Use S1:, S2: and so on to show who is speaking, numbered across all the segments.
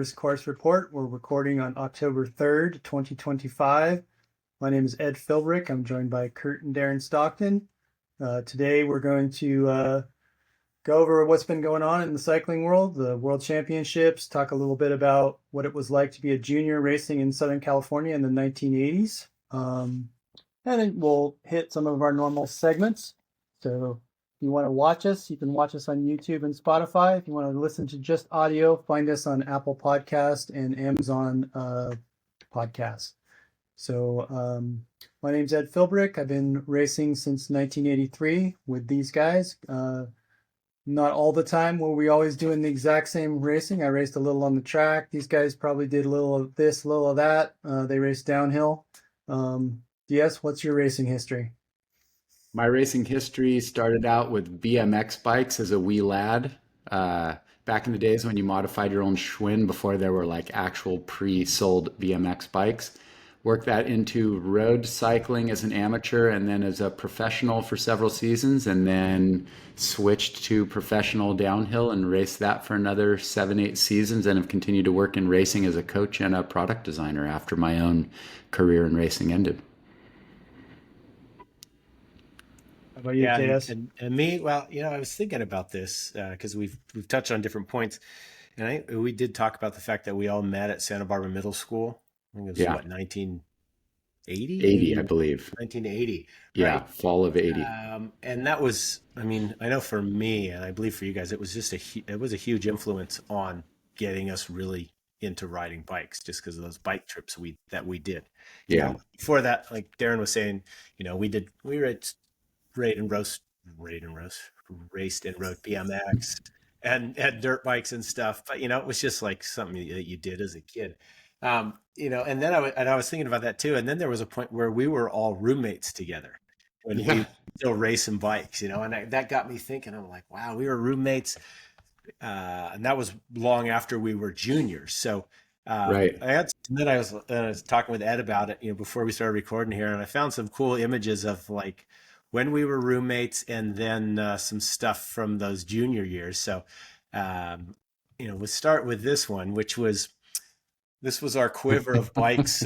S1: Service Course Report. We're recording on October 3rd, 2025. My name is Ed Philbrick. I'm joined by Kurt and Derin Stockton. Today we're going to go over what's been going on in the cycling world, the World Championships, talk a little bit about what it was like to be a junior racing in Southern California in the 1980s. And then we'll hit some of our normal segments. So if you want to watch us, you can watch us on YouTube and Spotify. If you want to listen to just audio, find us on Apple Podcast and Amazon Podcasts. So my name's Ed Philbrick. I've been racing since 1983 with these guys. Not all the time were we always doing the exact same racing. I raced a little on the track. These guys probably did a little of this, a little of that. They raced downhill. DS, what's your racing history?
S2: My racing history started out with BMX bikes as a wee lad. Back in the days when you modified your own Schwinn before there were like actual pre-sold BMX bikes. Worked that into road cycling as an amateur and then as a professional for several seasons, and then switched to professional downhill and raced that for another 7-8 seasons, and have continued to work in racing as a coach and a product designer after my own career in racing ended.
S1: How about you, JS?
S3: And me, well, I was thinking about this because we've touched on different points, and we did talk about the fact that we all met at Santa Barbara Middle School. I think it was 1980?
S2: 80, I believe.
S3: 1980.
S2: Yeah,
S3: right?
S2: Fall of 80.
S3: And that was, I know for me, and I believe for you guys, it was just it was a huge influence on getting us really into riding bikes, just because of those bike trips that we did. Before that, like Derin was saying, we raced and rode BMX and had dirt bikes and stuff, but it was just like something that you did as a kid. And then I was thinking about that too. And then there was a point where we were all roommates together when we were still racing bikes, and that got me thinking. I'm like, wow, we were roommates. And that was long after we were juniors. So,
S2: right.
S3: And then I was talking with Ed about it, before we started recording here, and I found some cool images of like when we were roommates and then some stuff from those junior years. So, we'll start with this one, this was our quiver of bikes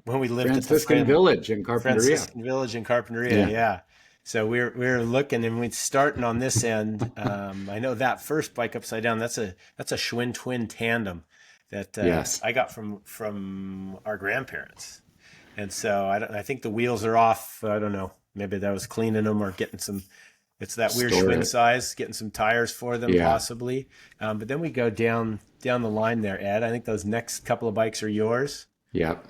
S3: when we lived at the
S2: Franciscan Village in Carpinteria.
S3: Yeah. So we were looking, and we're starting on this end. I know that first bike upside down. That's a Schwinn twin tandem that I got from our grandparents, and so I think the wheels are off. I don't know. Maybe that was cleaning them or getting some. It's that weird Schwinn size, getting some tires for them possibly. But then we go down the line there, Ed. I think those next couple of bikes are yours.
S2: Yep.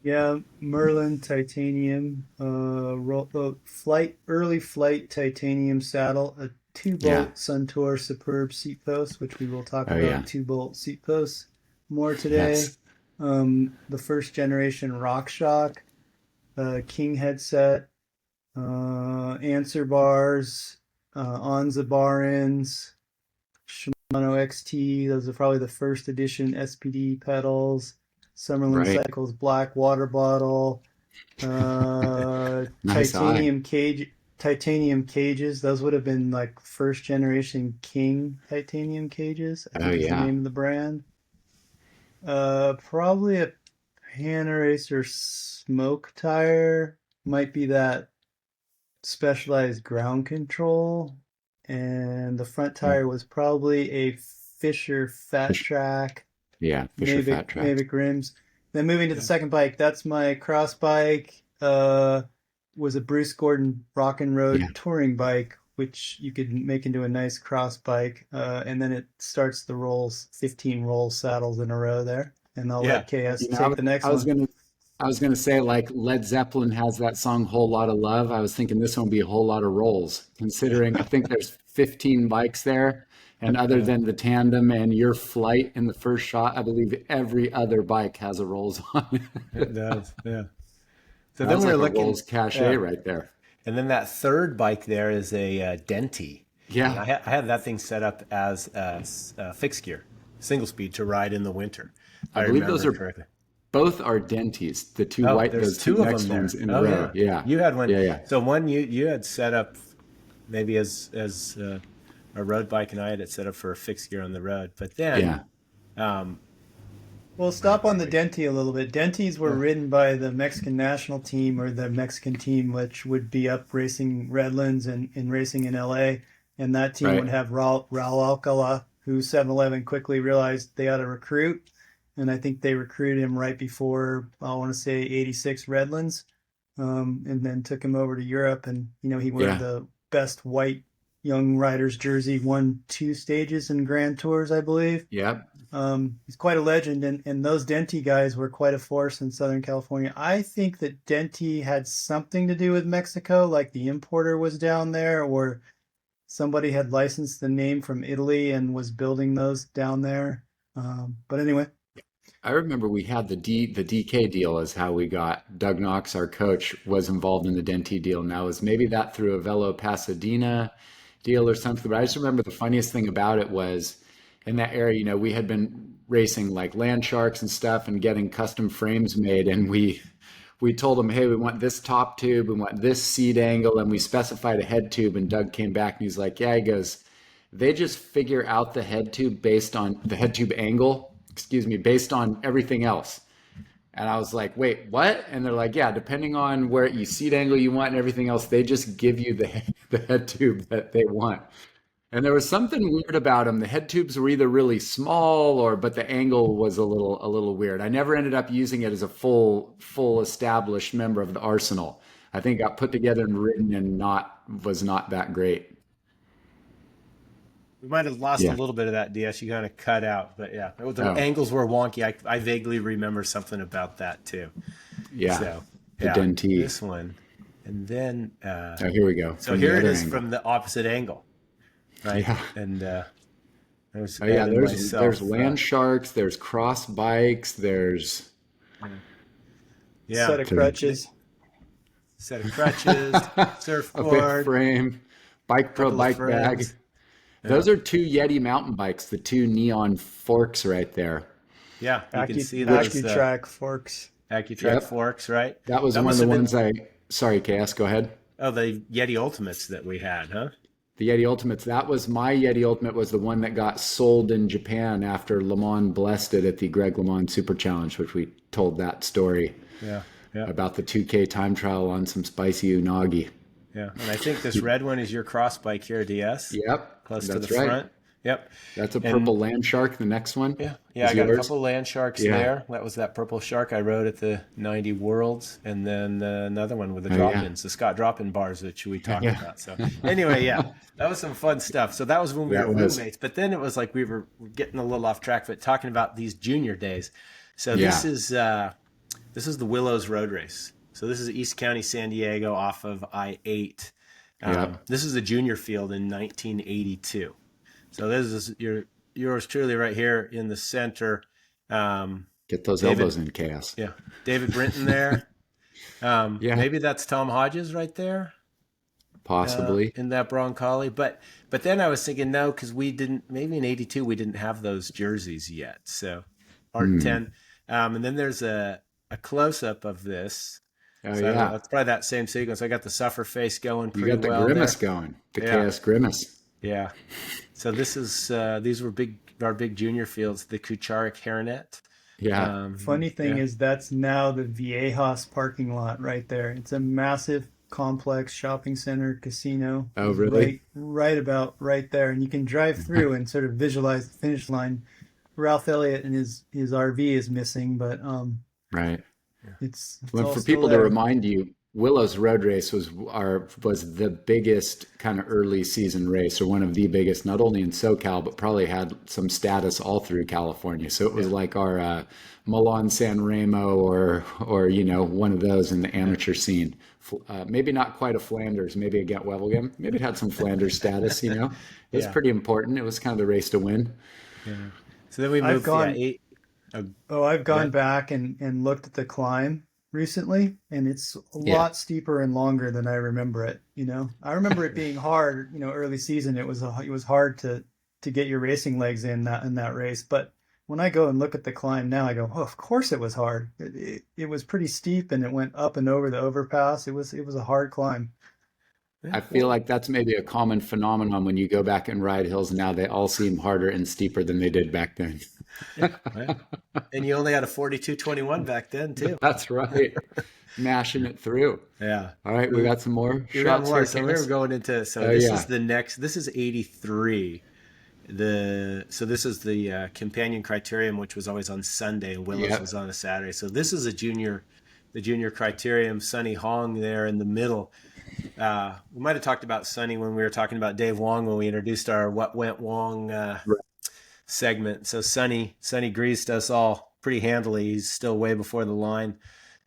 S1: Yeah, Merlin titanium, early flight titanium saddle, a 2-bolt Suntour Superb seat post, which we will talk about 2-bolt seat posts more today.
S2: Yes.
S1: The first generation RockShox, King headset, answer bars, Onza bar ends, Shimano XT. Those are probably the first edition SPD pedals. Summerlin Cycles black water bottle.
S2: Nice
S1: titanium cages. Those would have been like first generation King titanium cages. I think is the name of the brand. Probably a Panaracer smoke tire. Might be that Specialized ground control, and the front tire was probably a Fisher Fat Track.
S2: Yeah, Fisher Fat Track.
S1: Mavic rims. Then moving to the second bike, that's my cross bike. Was a Bruce Gordon Rock and Road touring bike, which you could make into a nice cross bike. And then it starts the rolls, 15 roll saddles in a row there. And I'll let KS take the next one.
S2: I was going to say, like Led Zeppelin has that song Whole Lot of Love. I was thinking this one would be a whole lot of rolls, considering I think there's 15 bikes there. And other than the tandem and your flight in the first shot, I believe every other bike has a rolls on it.
S3: It does, yeah. So
S2: then we're looking rolls cachet right there.
S3: And then that third bike there is a Denty.
S2: Yeah.
S3: And I had that thing set up as a fixed gear, single speed to ride in the winter.
S2: I believe those are correctly. Both are Denties, the two white, those two next ones in a row. Yeah.
S3: You had one. Yeah. So one you had set up maybe as a road bike, and I had it set up for a fixed gear on the road. But then
S1: Well, stop on the Denti a little bit. Dentis were ridden by the Mexican national team or the Mexican team, which would be up racing Redlands and racing in LA. And that team would
S2: Right.
S1: have Raul Alcala, who 7-Eleven quickly realized they ought to recruit. And I think they recruited him right before, I want to say, 86 Redlands, and then took him over to Europe. And, he wore
S2: Yeah.
S1: the best white young riders jersey, won 2 stages in Grand Tours, I believe.
S2: Yep.
S1: He's quite a legend, and those Denti guys were quite a force in Southern California. I think that Denti had something to do with Mexico, like the importer was down there, or somebody had licensed the name from Italy and was building those down there. But anyway,
S2: I remember we had the DK deal is how we got Doug Knox, our coach, was involved in the Denti deal. Now was maybe that through a Velo Pasadena deal or something. But I just remember the funniest thing about it was in that area, we had been racing like land sharks and stuff and getting custom frames made. And we told them, hey, we want this top tube, we want this seat angle, and we specified a head tube. And Doug came back and he's like, yeah, he goes, they just figure out the head tube based on the head tube angle, based on everything else. And I was like, wait, what? And they're like, yeah, depending on where you seat angle you want and everything else, they just give you the head tube that they want. And there was something weird about them. The head tubes were either really small but the angle was a little weird. I never ended up using it as a full established member of the arsenal. I think it got put together and written and was not that great.
S3: We might have lost a
S2: Yeah.
S3: little bit of that, DS. You kind of cut out, but yeah, the angles were wonky. I vaguely remember something about that too.
S2: Yeah.
S3: So
S2: The
S3: yeah,
S2: Denti.
S3: this one, and then
S2: Oh, here we go.
S3: so
S2: From the
S3: here it
S2: other
S3: is
S2: angle.
S3: from the opposite angle, right?
S2: Yeah.
S3: And there's
S2: Oh yeah,
S3: Ed and
S2: there's
S3: myself,
S2: land sharks, there's cross bikes, there's
S3: yeah,
S1: set of crutches.
S3: set of crutches,
S2: a big
S3: surfboard,
S2: frame, Bike Pro
S3: couple of
S2: bike bag.
S3: frames.
S2: Those are two Yeti mountain bikes, the two neon forks right there.
S3: Yeah, you can see those
S1: AccuTrack forks.
S3: AccuTrack
S2: Yep.
S3: forks, right?
S2: That was one
S3: must
S2: of the
S3: have been-
S2: ones sorry, KS, go ahead.
S3: Oh, the Yeti Ultimates that we had, huh?
S2: The Yeti Ultimates, that was my Yeti Ultimate, was the one that got sold in Japan after Le Mans blessed it at the Greg LeMond Super Challenge, which we told that story
S3: Yeah, yeah,
S2: about the 2K time trial on some spicy unagi.
S3: yeah. And I think this red one is your cross bike here, DS.
S2: Yep,
S3: Close to
S2: that's
S3: the
S2: right.
S3: front. Yep.
S2: That's a purple land shark, the next one.
S3: Yeah, yeah.
S2: is
S3: I got a
S2: yours.
S3: couple land sharks
S2: Yeah.
S3: there. That was that purple shark I rode at the 90 Worlds, and then another one with the
S2: Oh,
S3: drop-ins, the Scott drop-in bars that we talked
S2: Yeah.
S3: about. So anyway, yeah, that was some fun stuff. So that was when we
S2: That
S3: were
S2: was.
S3: roommates. But then it was like we were getting a little off track, but talking about these junior days. So
S2: Yeah.
S3: this is the Willows Road Race. So this is East County, San Diego, off of I-8.
S2: Yep.
S3: This is the junior field in 1982. So this is yours truly right here in the center.
S2: Get those
S3: David-
S2: elbows in, Chaos.
S3: Yeah, David Brinton there.
S2: Yeah.
S3: Maybe that's Tom Hodges right there
S2: Possibly.
S3: in that Broncoli. But then I was thinking no, because maybe in '82 we didn't have those jerseys yet. So or 10. And then there's a close up of this.
S2: Oh,
S3: So
S2: yeah.
S3: it's probably that same sequence. I got the suffer face going
S2: You
S3: pretty
S2: got the
S3: well
S2: grimace
S3: there.
S2: going. The
S3: Yeah.
S2: Chaos grimace.
S3: Yeah. So this is these were our big junior fields, the Kucharik Hairnet.
S2: Yeah.
S1: Funny thing
S3: yeah.
S1: is that's now the Viejas parking lot right there. It's a massive complex shopping center casino.
S2: Oh,
S1: It's
S2: really?
S1: Right about right there, and you can drive through and sort of visualize the finish line. Ralph Elliott and his RV is missing, but
S2: Right.
S1: it's
S2: Well,
S1: all
S2: for
S1: still
S2: people to
S1: there.
S2: remind you, Willow's Road Race was the biggest kind of early season race, or one of the biggest, not only in SoCal, but probably had some status all through California. So it was like our Milan San Remo or one of those in the amateur scene. Maybe not quite a Flanders, maybe a Get Wevelgem. Maybe it had some Flanders status. It was
S3: Yeah.
S2: pretty important. It was kind of the race to win.
S3: So then we
S1: I've
S3: moved
S1: gone-
S3: eight.
S1: I've gone back and looked at the climb recently, and it's a lot steeper and longer than I remember it. I remember it being hard. Early season, it was hard to get your racing legs in that race. But when I go and look at the climb now, I go, oh, of course it was hard. It was pretty steep, and it went up and over the overpass. It was a hard climb.
S2: I feel like that's maybe a common phenomenon when you go back and ride hills now. They all seem harder and steeper than they did back then.
S3: Right. And you only had a 4221 back then too.
S2: That's right. Mashing it through.
S3: Yeah.
S2: All right, we got some more
S3: You got
S2: shots
S3: more.
S2: here,
S3: So we were going into, so
S2: Oh,
S3: this
S2: yeah.
S3: is the next, this is 83. So this is the companion criterium, which was always on Sunday, and Willow's
S2: Yep.
S3: was on a Saturday. So this is the junior criterium, Sonny Hong there in the middle. We might have talked about Sonny when we were talking about Dave Wong when we introduced our What Went Wong
S2: Right.
S3: segment. So Sonny greased us all pretty handily. He's still way before the line.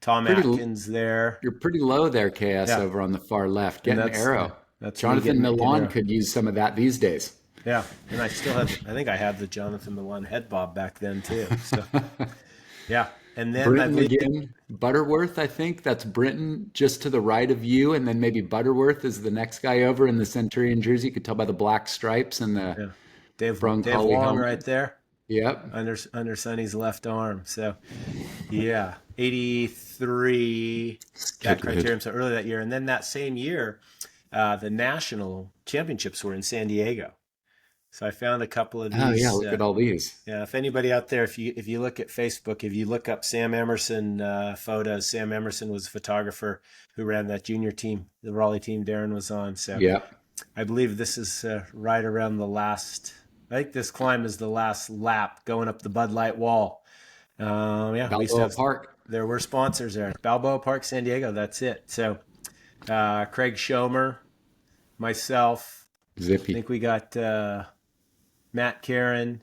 S3: Tom
S2: Pretty,
S3: Atkins there.
S2: you're pretty low there, KS,
S3: Yeah.
S2: over on the far left.
S3: And
S2: Getting arrow.
S3: that's me
S2: Jonathan
S3: getting
S2: Milan
S3: arrow.
S2: could use some of that these days.
S3: Yeah, and I think I had the Jonathan Milan head bob back then too. So yeah, and then I
S2: Britton
S3: believe
S2: again. Butterworth, I think. That's Britton just to the right of you. And then maybe Butterworth is the next guy over in the Centurion jersey. You could tell by the black stripes and the
S3: Dave
S2: Broncoli
S3: Wong
S2: helmet.
S3: right there
S2: Yep.
S3: under Sonny's left arm. So yeah, 83 that
S2: Good.
S3: criterium. So early that year, and then that same year, the national championships were in San Diego. So I found a couple of these.
S2: Oh, yeah. Look at all these.
S3: Yeah, if anybody out there, if you look at Facebook, if you look up Sam Emerson photos, Sam Emerson was a photographer who ran that junior team, the Raleigh team Derin was on. So
S2: Yep.
S3: I believe this is right around the last. I think this climb is the last lap going up the Bud Light wall. Yeah, we used to
S2: Balboa
S3: have,
S2: Park.
S3: there were sponsors there. Balboa Park, San Diego. That's it. So Craig Schomer, myself. I
S2: Zippy.
S3: think we got Matt Karen,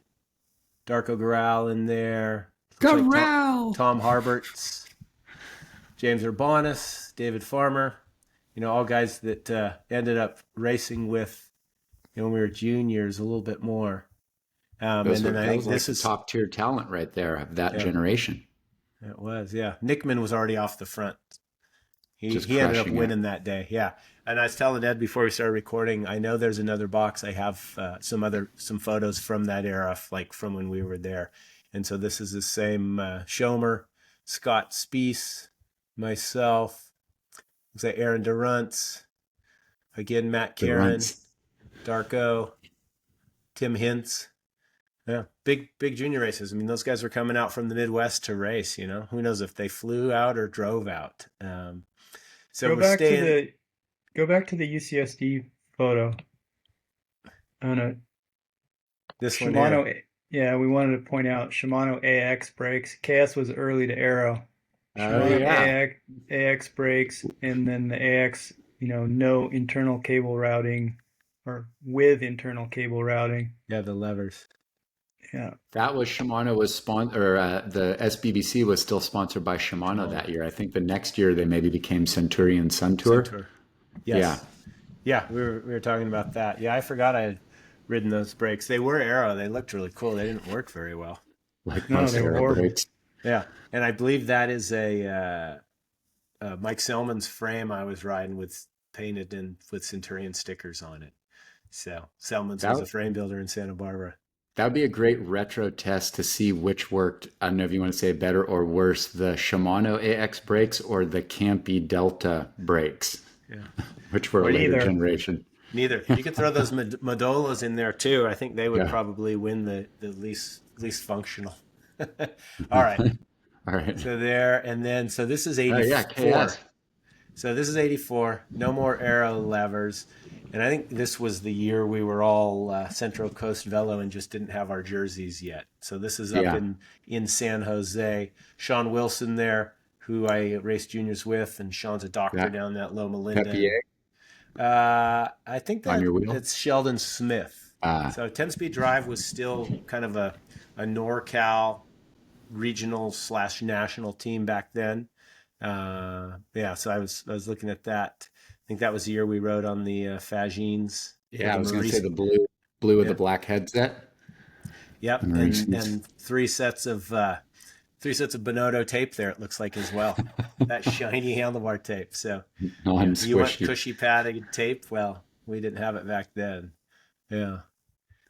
S3: Darko Garal in there. Looks like Tom Harberts, James Urbanus, David Farmer. All guys that ended up racing with when we were juniors a little bit more. And then I think this is
S2: top tier talent right there of that generation.
S3: It was, yeah. Nickman was already off the front. He
S2: Just
S3: ended up
S2: crushing
S3: winning that day. Yeah. And I was telling Ed before we started recording, I know there's another box. I have some photos from that era, like from when we were there. And so this is the same Schomer, Scott Spiess, myself, looks like Aaron Durrance, again, Matt Karen, Darko, Tim Hintz. Yeah, big junior races. I mean, those guys were coming out from the Midwest to race. Who knows if they flew out or drove out. So
S1: go back to the UCSD photo.
S3: This
S1: Shimano.
S3: one here.
S1: Yeah, we wanted to point out Shimano AX brakes. KS was early to Aero. Shimano AX brakes, and then the AX, no internal cable routing, or with internal cable routing.
S3: Yeah, the levers.
S1: Yeah,
S2: That was Shimano was the SBBC was still sponsored by Shimano that year. I think the next year they maybe became Centurion Suntour.
S3: Yes. Yeah, we were talking about that. Yeah, I forgot I had ridden those brakes. They were Aero. They looked really cool. They didn't work very well.
S2: Like
S1: No,
S2: most
S1: they were
S2: Aero
S1: horrible.
S2: brakes.
S3: Yeah, and I believe that is a Mike Selman's frame I was riding with, painted in with Centurion stickers on it. So Selman's was a frame builder in Santa Barbara.
S2: That would be a great retro test to see which worked. I don't know if you want to say better or worse, the Shimano AX brakes or the Campy Delta brakes, which were a later generation.
S3: Neither. You could throw those Modolas in there too. I think they would probably win the least functional. All right. So there, and then so this is 84. So this is 84. No more Aero levers. And I think this was the year we were all Central Coast Velo and just didn't have our jerseys yet. So this is up in San Jose. Sean Wilson there, who I raced juniors with, and Sean's a doctor down at Loma Linda. I think that it's Sheldon Smith. So 10-Speed Drive was still kind of a NorCal regional / national team back then. So I was looking at that. I think that was the year we rode on the Fagines.
S2: Yeah, I was going to say the blue with the black headset.
S3: Yep, and three sets of Bonotto tape there. It looks like as well. That shiny handlebar tape. So you want cushy padded tape? Well, we didn't have it back then. Yeah.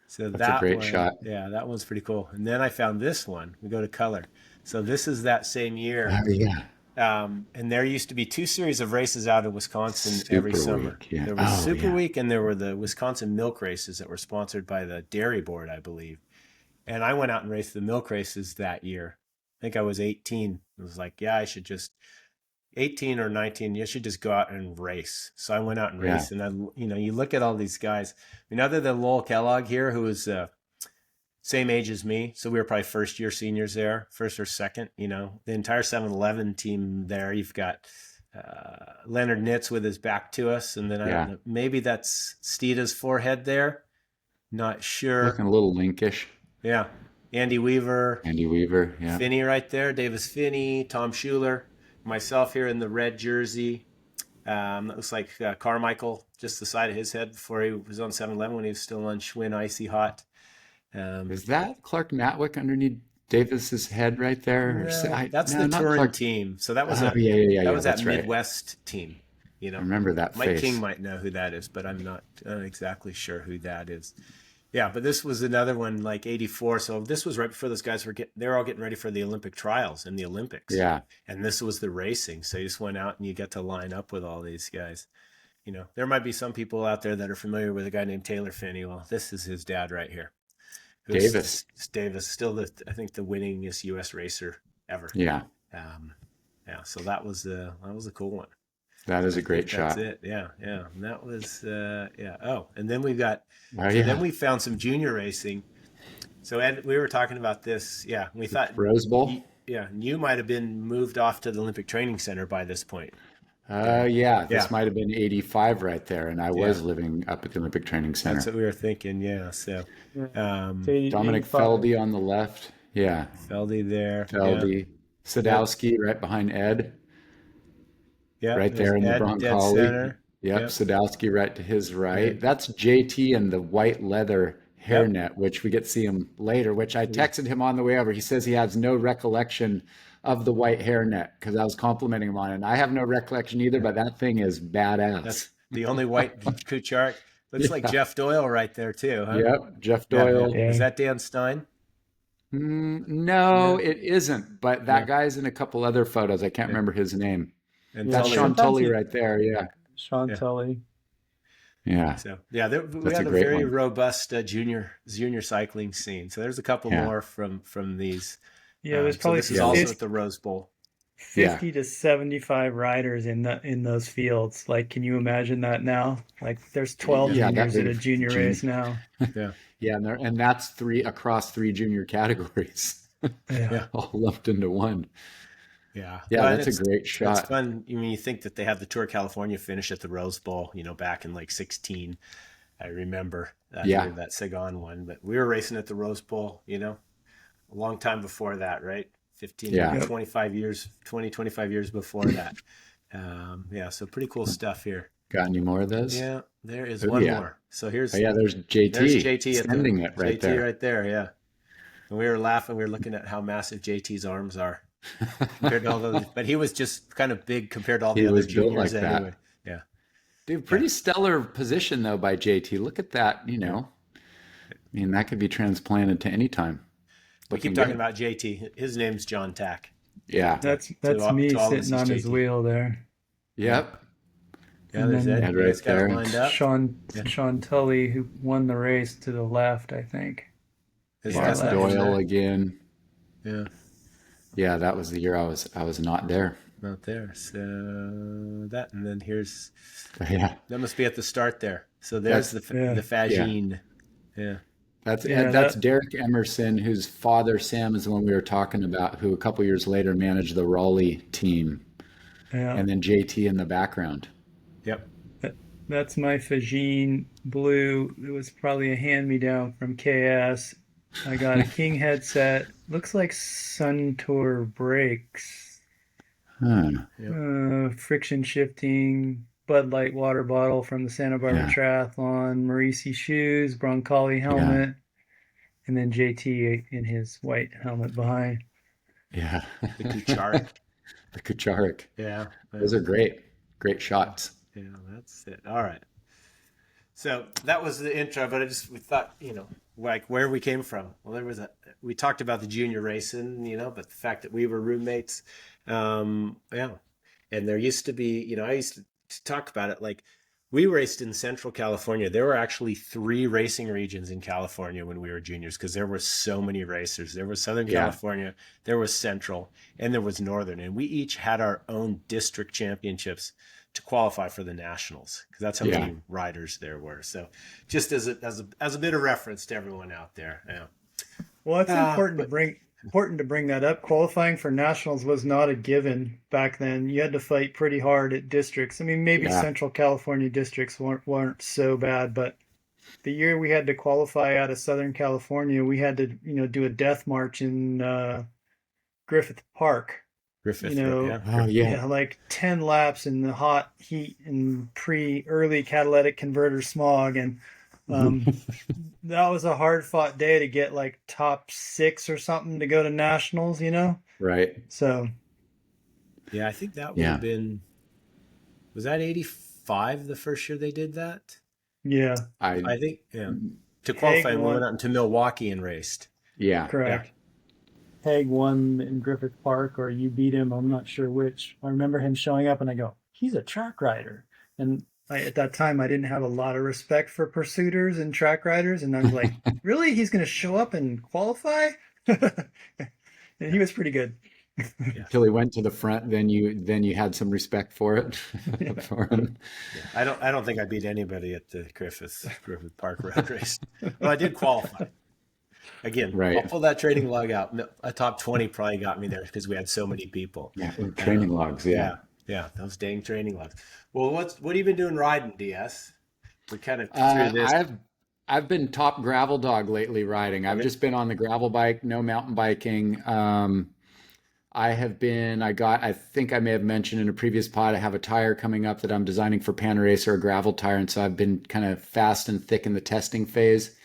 S3: So that's a great shot. Yeah, that one's pretty cool. And then I found this one. We go to color. So this is that same year.
S2: Oh, yeah.
S3: And there used to be 2 series of races out of Wisconsin
S2: Super
S3: every summer.
S2: Week, yeah.
S3: There was Super Week, and there were the Wisconsin milk races that were sponsored by the Dairy Board, I believe. And I went out and raced the milk races that year. I think I was 18. It was like, yeah, I should just 18 or 19. You should just go out and race. So I went out and raced, and you look at all these guys. I mean, other than Lowell Kellogg here, who was same age as me, so we were probably first year seniors there, first or second. The entire 7-Eleven team there. You've got Leonard Nitz with his back to us, and then I don't know, maybe that's Steeda's forehead there. Not sure.
S2: Looking a little linkish.
S3: Yeah. Andy Weaver.
S2: Yeah.
S3: Finney right there. Davis Finney, Tom Schuler, myself here in the red jersey. That looks like Carmichael, just the side of his head before he was on 7-Eleven when he was still on Schwinn Icy Hot.
S2: Is that Clark Matwick underneath Davis's head right there?
S3: That's the touring team. So that was that
S2: that's
S3: Midwest team.
S2: I remember that
S3: Mike
S2: face.
S3: King might know who that is, but I'm not exactly sure who that is. Yeah, but this was another one like 84. So this was right before those guys they're all getting ready for the Olympic trials and the Olympics.
S2: Yeah.
S3: And this was the racing. So you just went out and you get to line up with all these guys. There might be some people out there that are familiar with a guy named Taylor Finney. Well, this is his dad right here.
S2: Davis,
S3: still I think the winningest U.S. racer ever.
S2: Yeah.
S3: So that was a cool one.
S2: That is a great shot.
S3: That's it. Yeah. And that was Oh, and then we've got.
S2: Then
S3: we found some junior racing. So Ed, we were talking about this. Yeah, we thought
S2: Rose Bowl.
S3: You might have been moved off to the Olympic Training Center by this point.
S2: This might have been 85 right there, and I was living up at the Olympic Training Center.
S3: That's what we were thinking. Yeah. So
S2: Dominic Feldy on the left. Yeah.
S3: Feldy there.
S2: Feldy. Sadowski right behind Ed.
S3: Yeah,
S2: right there in the Broncoli. Yep, Sadowski right to his right.
S3: Yeah.
S2: That's JT in the white leather hairnet, which we get to see him later, which I texted him on the way over. He says he has no recollection of the white hairnet because I was complimenting him on it. And I have no recollection either, but that thing is badass.
S3: That's the only white Kucharek. Looks like Jeff Doyle right there too, huh?
S2: Yep, Jeff Doyle.
S3: Yeah. Is that Dan Stein?
S2: No, it isn't. But that guy's in a couple other photos. I can't remember his name.
S3: And
S2: that's Sean Tully right there. Yeah.
S1: Sean Tully.
S2: Yeah.
S3: So we had a very robust junior cycling scene. So there's a couple more from these.
S1: Yeah, there's probably
S3: this is also at the Rose Bowl.
S1: 50 to 75 riders in those fields. Like, can you imagine that now? Like, there's 12 juniors at a junior race now.
S3: Yeah,
S2: and that's across three junior categories. All lumped into one.
S3: Yeah,
S2: that's a great shot.
S3: It's fun. You think that they have the Tour of California finish at the Rose Bowl, back in like 16. I remember that Sagan one, but we were racing at the Rose Bowl, a long time before that, right? 25 years before that. So pretty cool stuff here.
S2: Got any more of those?
S3: Yeah, there is one more. So here's
S2: there's JT.
S3: There's JT
S2: sending it right
S3: JT
S2: there.
S3: right there, yeah. And we were laughing. We were looking at how massive JT's arms are. Compared to all those, but he was just kind of big compared to all the other juniors like anyway. That. Yeah,
S2: dude, pretty stellar position though by JT. Look at that, I mean, that could be transplanted to any time.
S3: We keep talking about JT. His name's John Tack.
S2: Yeah,
S1: that's me sitting on his wheel there.
S2: Yep.
S3: Yeah, there's Ed
S2: right there.
S3: Lined up.
S1: Sean Tully, who won the race to the left, I think.
S2: Mark Doyle again.
S3: Yeah.
S2: Yeah, that was the year I was not there.
S3: Not there. So that, and then here's
S2: that
S3: must be at the start there. So there's the Fagine. Yeah.
S2: That's Derek Emerson, whose father Sam is the one we were talking about, who a couple years later managed the Raleigh team. Yeah. And then JT in the background.
S3: Yep.
S1: That's my Fagine blue. It was probably a hand-me-down from KS. I got a King headset. Looks like Suntour brakes. Friction shifting. Bud Light water bottle from the Santa Barbara Triathlon. Marisi shoes. Broncoli helmet. And then JT in his white helmet behind.
S2: Yeah.
S3: The Kucharek.
S2: The Kucharek.
S3: Yeah.
S2: Those are great. Great shots.
S3: Yeah, that's it. All right. So that was the intro, but we thought, like where we came from. Well, we talked about the junior racing, but the fact that we were roommates, Yeah. And there used to be, I used to talk about it like we raced in Central California. There were actually 3 racing regions in California when we were juniors because there were so many racers. There was Southern
S2: Yeah.
S3: California, there was Central, and there was Northern. And we each had our own district championships to qualify for the nationals because that's how
S2: Yeah.
S3: many riders there were. So just as a bit of reference to everyone out there. Yeah.
S1: Well, it's
S3: But
S1: important to bring that up. Qualifying for nationals was not a given back then. You had to fight pretty hard at districts. I mean, maybe
S2: Yeah.
S1: Central California districts weren't so bad, but the year we had to qualify out of Southern California, we had to, do a death march in Griffith Park. You
S3: Griffith,
S1: know,
S3: yeah.
S2: Oh, yeah.
S1: yeah, like 10 laps in the hot heat and early catalytic converter smog, and um, that was a hard fought day to get like top 6 or something to go to nationals,
S2: Right.
S1: So
S3: Yeah, I think that would
S2: Yeah.
S3: have been, was that 85 the first year they did that?
S1: yeah,
S2: I,
S3: I think, yeah. To
S1: Haig
S3: qualify, we went
S1: won,
S3: out into Milwaukee and raced.
S2: yeah.
S3: Yeah.
S1: correct. Haig won in Griffith Park, or you beat him. I'm not sure which. I remember him showing up, and I go, "He's a track rider." And at that time, I didn't have a lot of respect for pursuiters and track riders, and I was like, "Really? He's going to show up and qualify?" And he was pretty good.
S3: Yeah.
S2: Till he went to the front, then you had some respect for it for him.
S3: Yeah. I don't think I beat anybody at the Griffith Park road race. Well, I did qualify. Again, I'll
S2: Right.
S3: pull that trading log out. No, a top 20 probably got me there because we had so many people.
S2: Yeah. Training logs. Yeah.
S3: Yeah. Yeah. Those dang training logs. Well, what have you been doing riding, DS? We kind of through
S2: Uh,
S3: this.
S2: I've been top gravel dog lately riding. I've
S3: Okay.
S2: just been on the gravel bike, no mountain biking. I think I may have mentioned in a previous pod, I have a tire coming up that I'm designing for Panaracer, a gravel tire. And so I've been kind of fast and thick in the testing phase.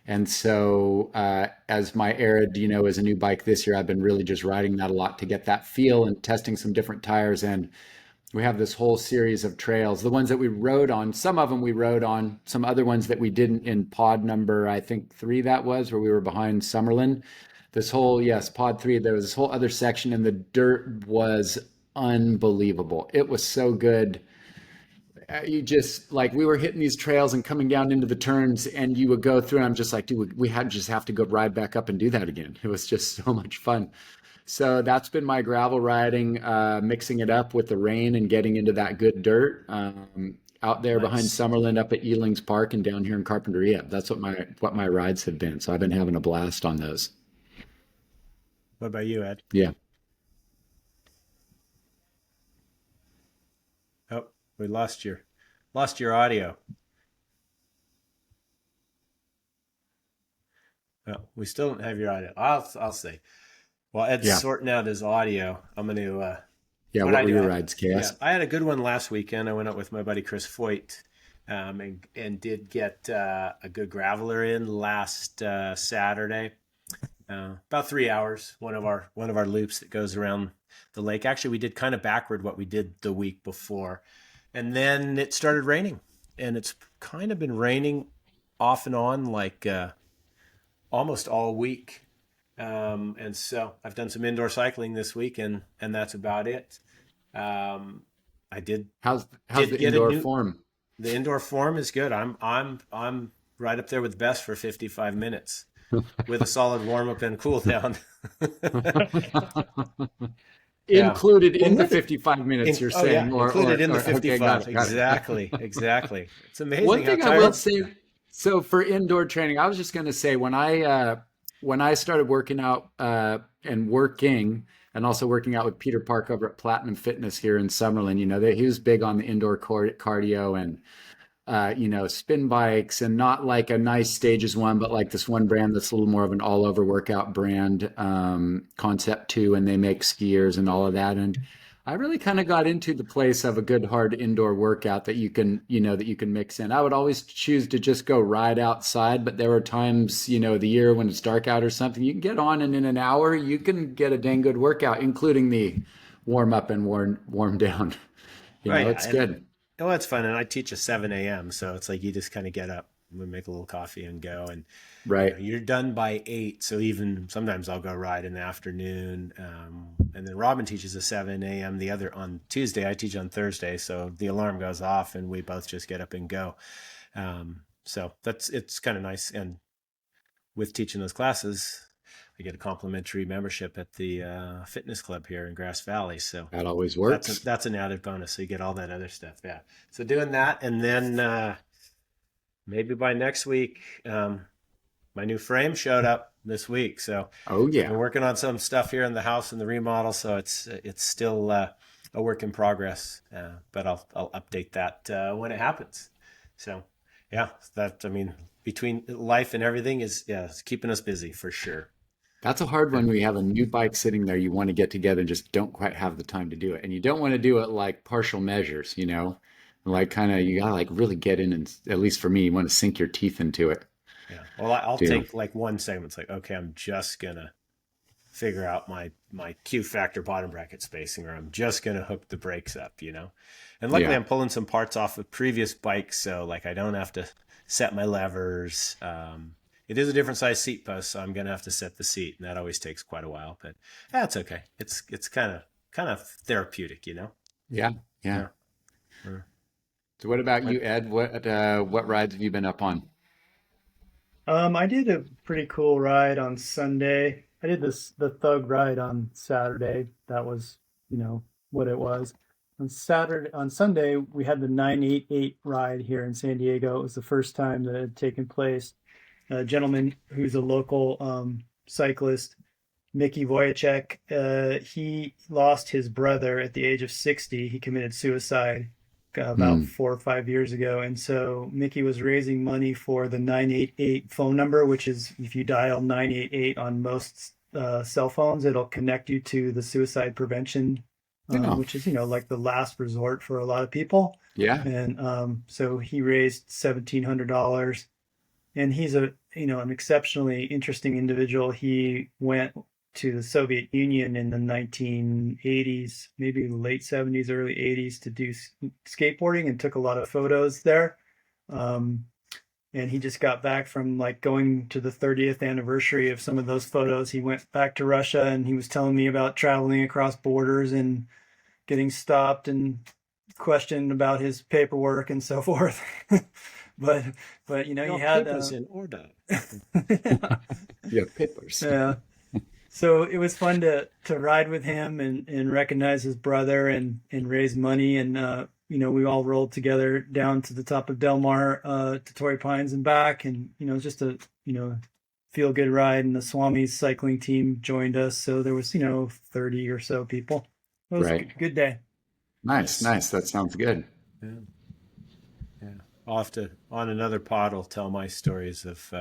S2: And so, as my Arid, is a new bike this year, I've been really just riding that a lot to get that feel and testing some different tires. And we have this whole series of trails. The ones that we rode on, some of them we rode on, some other ones that we didn't in pod number, I think 3 that was, where we were behind Summerlin. Yes, pod 3, there was this whole other section and the dirt was unbelievable. It was so good. You just like we were hitting these trails and coming down into the turns and you would go through and I'm just like, dude, we had just have to go ride back up and do that again. It was just so much fun. So that's been my gravel riding, mixing it up with the rain and getting into that good dirt. Out there behind
S3: Nice.
S2: Summerlin up at Elings Park and down here in Carpinteria. That's what my rides have been. So I've been having a blast on those.
S3: What about you, Ed?
S2: Yeah.
S3: Oh, we lost your audio. Oh, we still don't have your audio. I'll say. While Ed's
S2: Yeah.
S3: sorting out his audio, I'm going to.
S2: Yeah.
S3: What
S2: What
S3: I
S2: were
S3: do,
S2: your rides,
S3: yeah,
S2: KS?
S3: I had a good one last weekend. I went out with my buddy Chris Foyt, and did get a good graveler in last Saturday. About 3 hours. One of our loops that goes around the lake. Actually, we did kind of backward what we did the week before, and then it started raining, and it's kind of been raining off and on like almost all week. And so I've done some indoor cycling this week, and that's about it. I
S2: How's
S3: did
S2: the
S3: get a
S2: indoor
S3: new.
S2: form?
S3: The indoor form is good. I'm right up there with best for 55 minutes with a solid warm up and cool down. Yeah.
S2: Included
S1: Well,
S2: in the 55 minutes, you're
S3: Oh yeah,
S2: saying,
S3: included in the
S2: okay, got
S3: 55.
S2: it, got it.
S3: Exactly. It's
S2: One
S3: amazing how
S2: thing I will
S3: tired.
S2: say, so for indoor training, I was just going to say when I started working out and working and also working out with Peter Park over at Platinum Fitness here in Summerlin, he was big on the indoor cardio and spin bikes and not like a nice stages one, but like this one brand that's a little more of an all over workout brand, Concept 2, and they make skiers and all of that. And I really kind of got into the place of a good hard indoor workout that you can mix in. I would always choose to just go ride outside, but there were times, the year when it's dark out or something, you can get on and in an hour, you can get a dang good workout, including the warm up and warm down.
S3: Oh yeah,
S2: It's
S3: and
S2: good.
S3: oh, it's fun. And I teach at 7 a.m. So it's like you just kind of get up we make a little coffee and go. And
S2: Right.
S3: you're done by 8. So even sometimes I'll go ride in the afternoon. And then Robin teaches at 7 a.m. the other on Tuesday. I teach on Thursday. So the alarm goes off and we both just get up and go. So it's kind of nice. And with teaching those classes, I get a complimentary membership at the fitness club here in Grass Valley. So
S2: That always works.
S3: That's an added bonus. So you get all that other stuff. Yeah. So doing that. And then maybe by next week, my new frame showed up this week. So
S2: Oh yeah.
S3: I've been working on some stuff here in the house and the remodel. So it's still a work in progress, but I'll update that when it happens. So yeah, between life and everything it's keeping us busy for sure.
S2: That's a hard one when you have a new bike sitting there, you want to get together and just don't quite have the time to do it. And you don't want to do it like partial measures, like kind of, you gotta like really get in and, at least for me, you want to sink your teeth into it.
S3: Yeah. Well, I'll take like one segment. It's like, okay, I'm just going to figure out my Q factor bottom bracket spacing, or I'm just going to hook the brakes up, And luckily I'm pulling some parts off of previous bikes. So like, I don't have to set my levers. It is a different size seat post, so I'm going to have to set the seat, and that always takes quite a while, but that's okay. It's kind of therapeutic,
S2: Yeah.
S3: Yeah.
S2: So what about you, Ed? What rides have you been up on?
S1: I did a pretty cool ride on Sunday. I did the Thug ride on Saturday. That was, what it was. On Sunday, we had the 988 ride here in San Diego. It was the first time that it had taken place. A gentleman who's a local cyclist, Mickey Wojciech, he lost his brother at the age of 60. He committed suicide about 4 or 5 years ago. And so Mickey was raising money for the 988 phone number, which is, if you dial 988 on most cell phones, it'll connect you to the suicide prevention, which is, like the last resort for a lot of people.
S2: Yeah.
S1: And so he raised $1,700. And he's an exceptionally interesting individual. He went to the Soviet Union in the 1980s, maybe late 70s, early 80s, to do skateboarding, and took a lot of photos there. And he just got back from like going to the 30th anniversary of some of those photos. He went back to Russia, and he was telling me about traveling across borders and getting stopped and questioned about his paperwork and so forth. But he had
S3: papers in order.
S2: Yeah, papers.
S1: Yeah. So it was fun to ride with him and recognize his brother and raise money. And we all rolled together down to the top of Del Mar to Torrey Pines and back. And just a feel good ride. And the Swami's cycling team joined us, so there was 30 or so people. It was a good day.
S2: Nice. That sounds good.
S3: Yeah. I'll have to, on another pod, I'll tell my stories of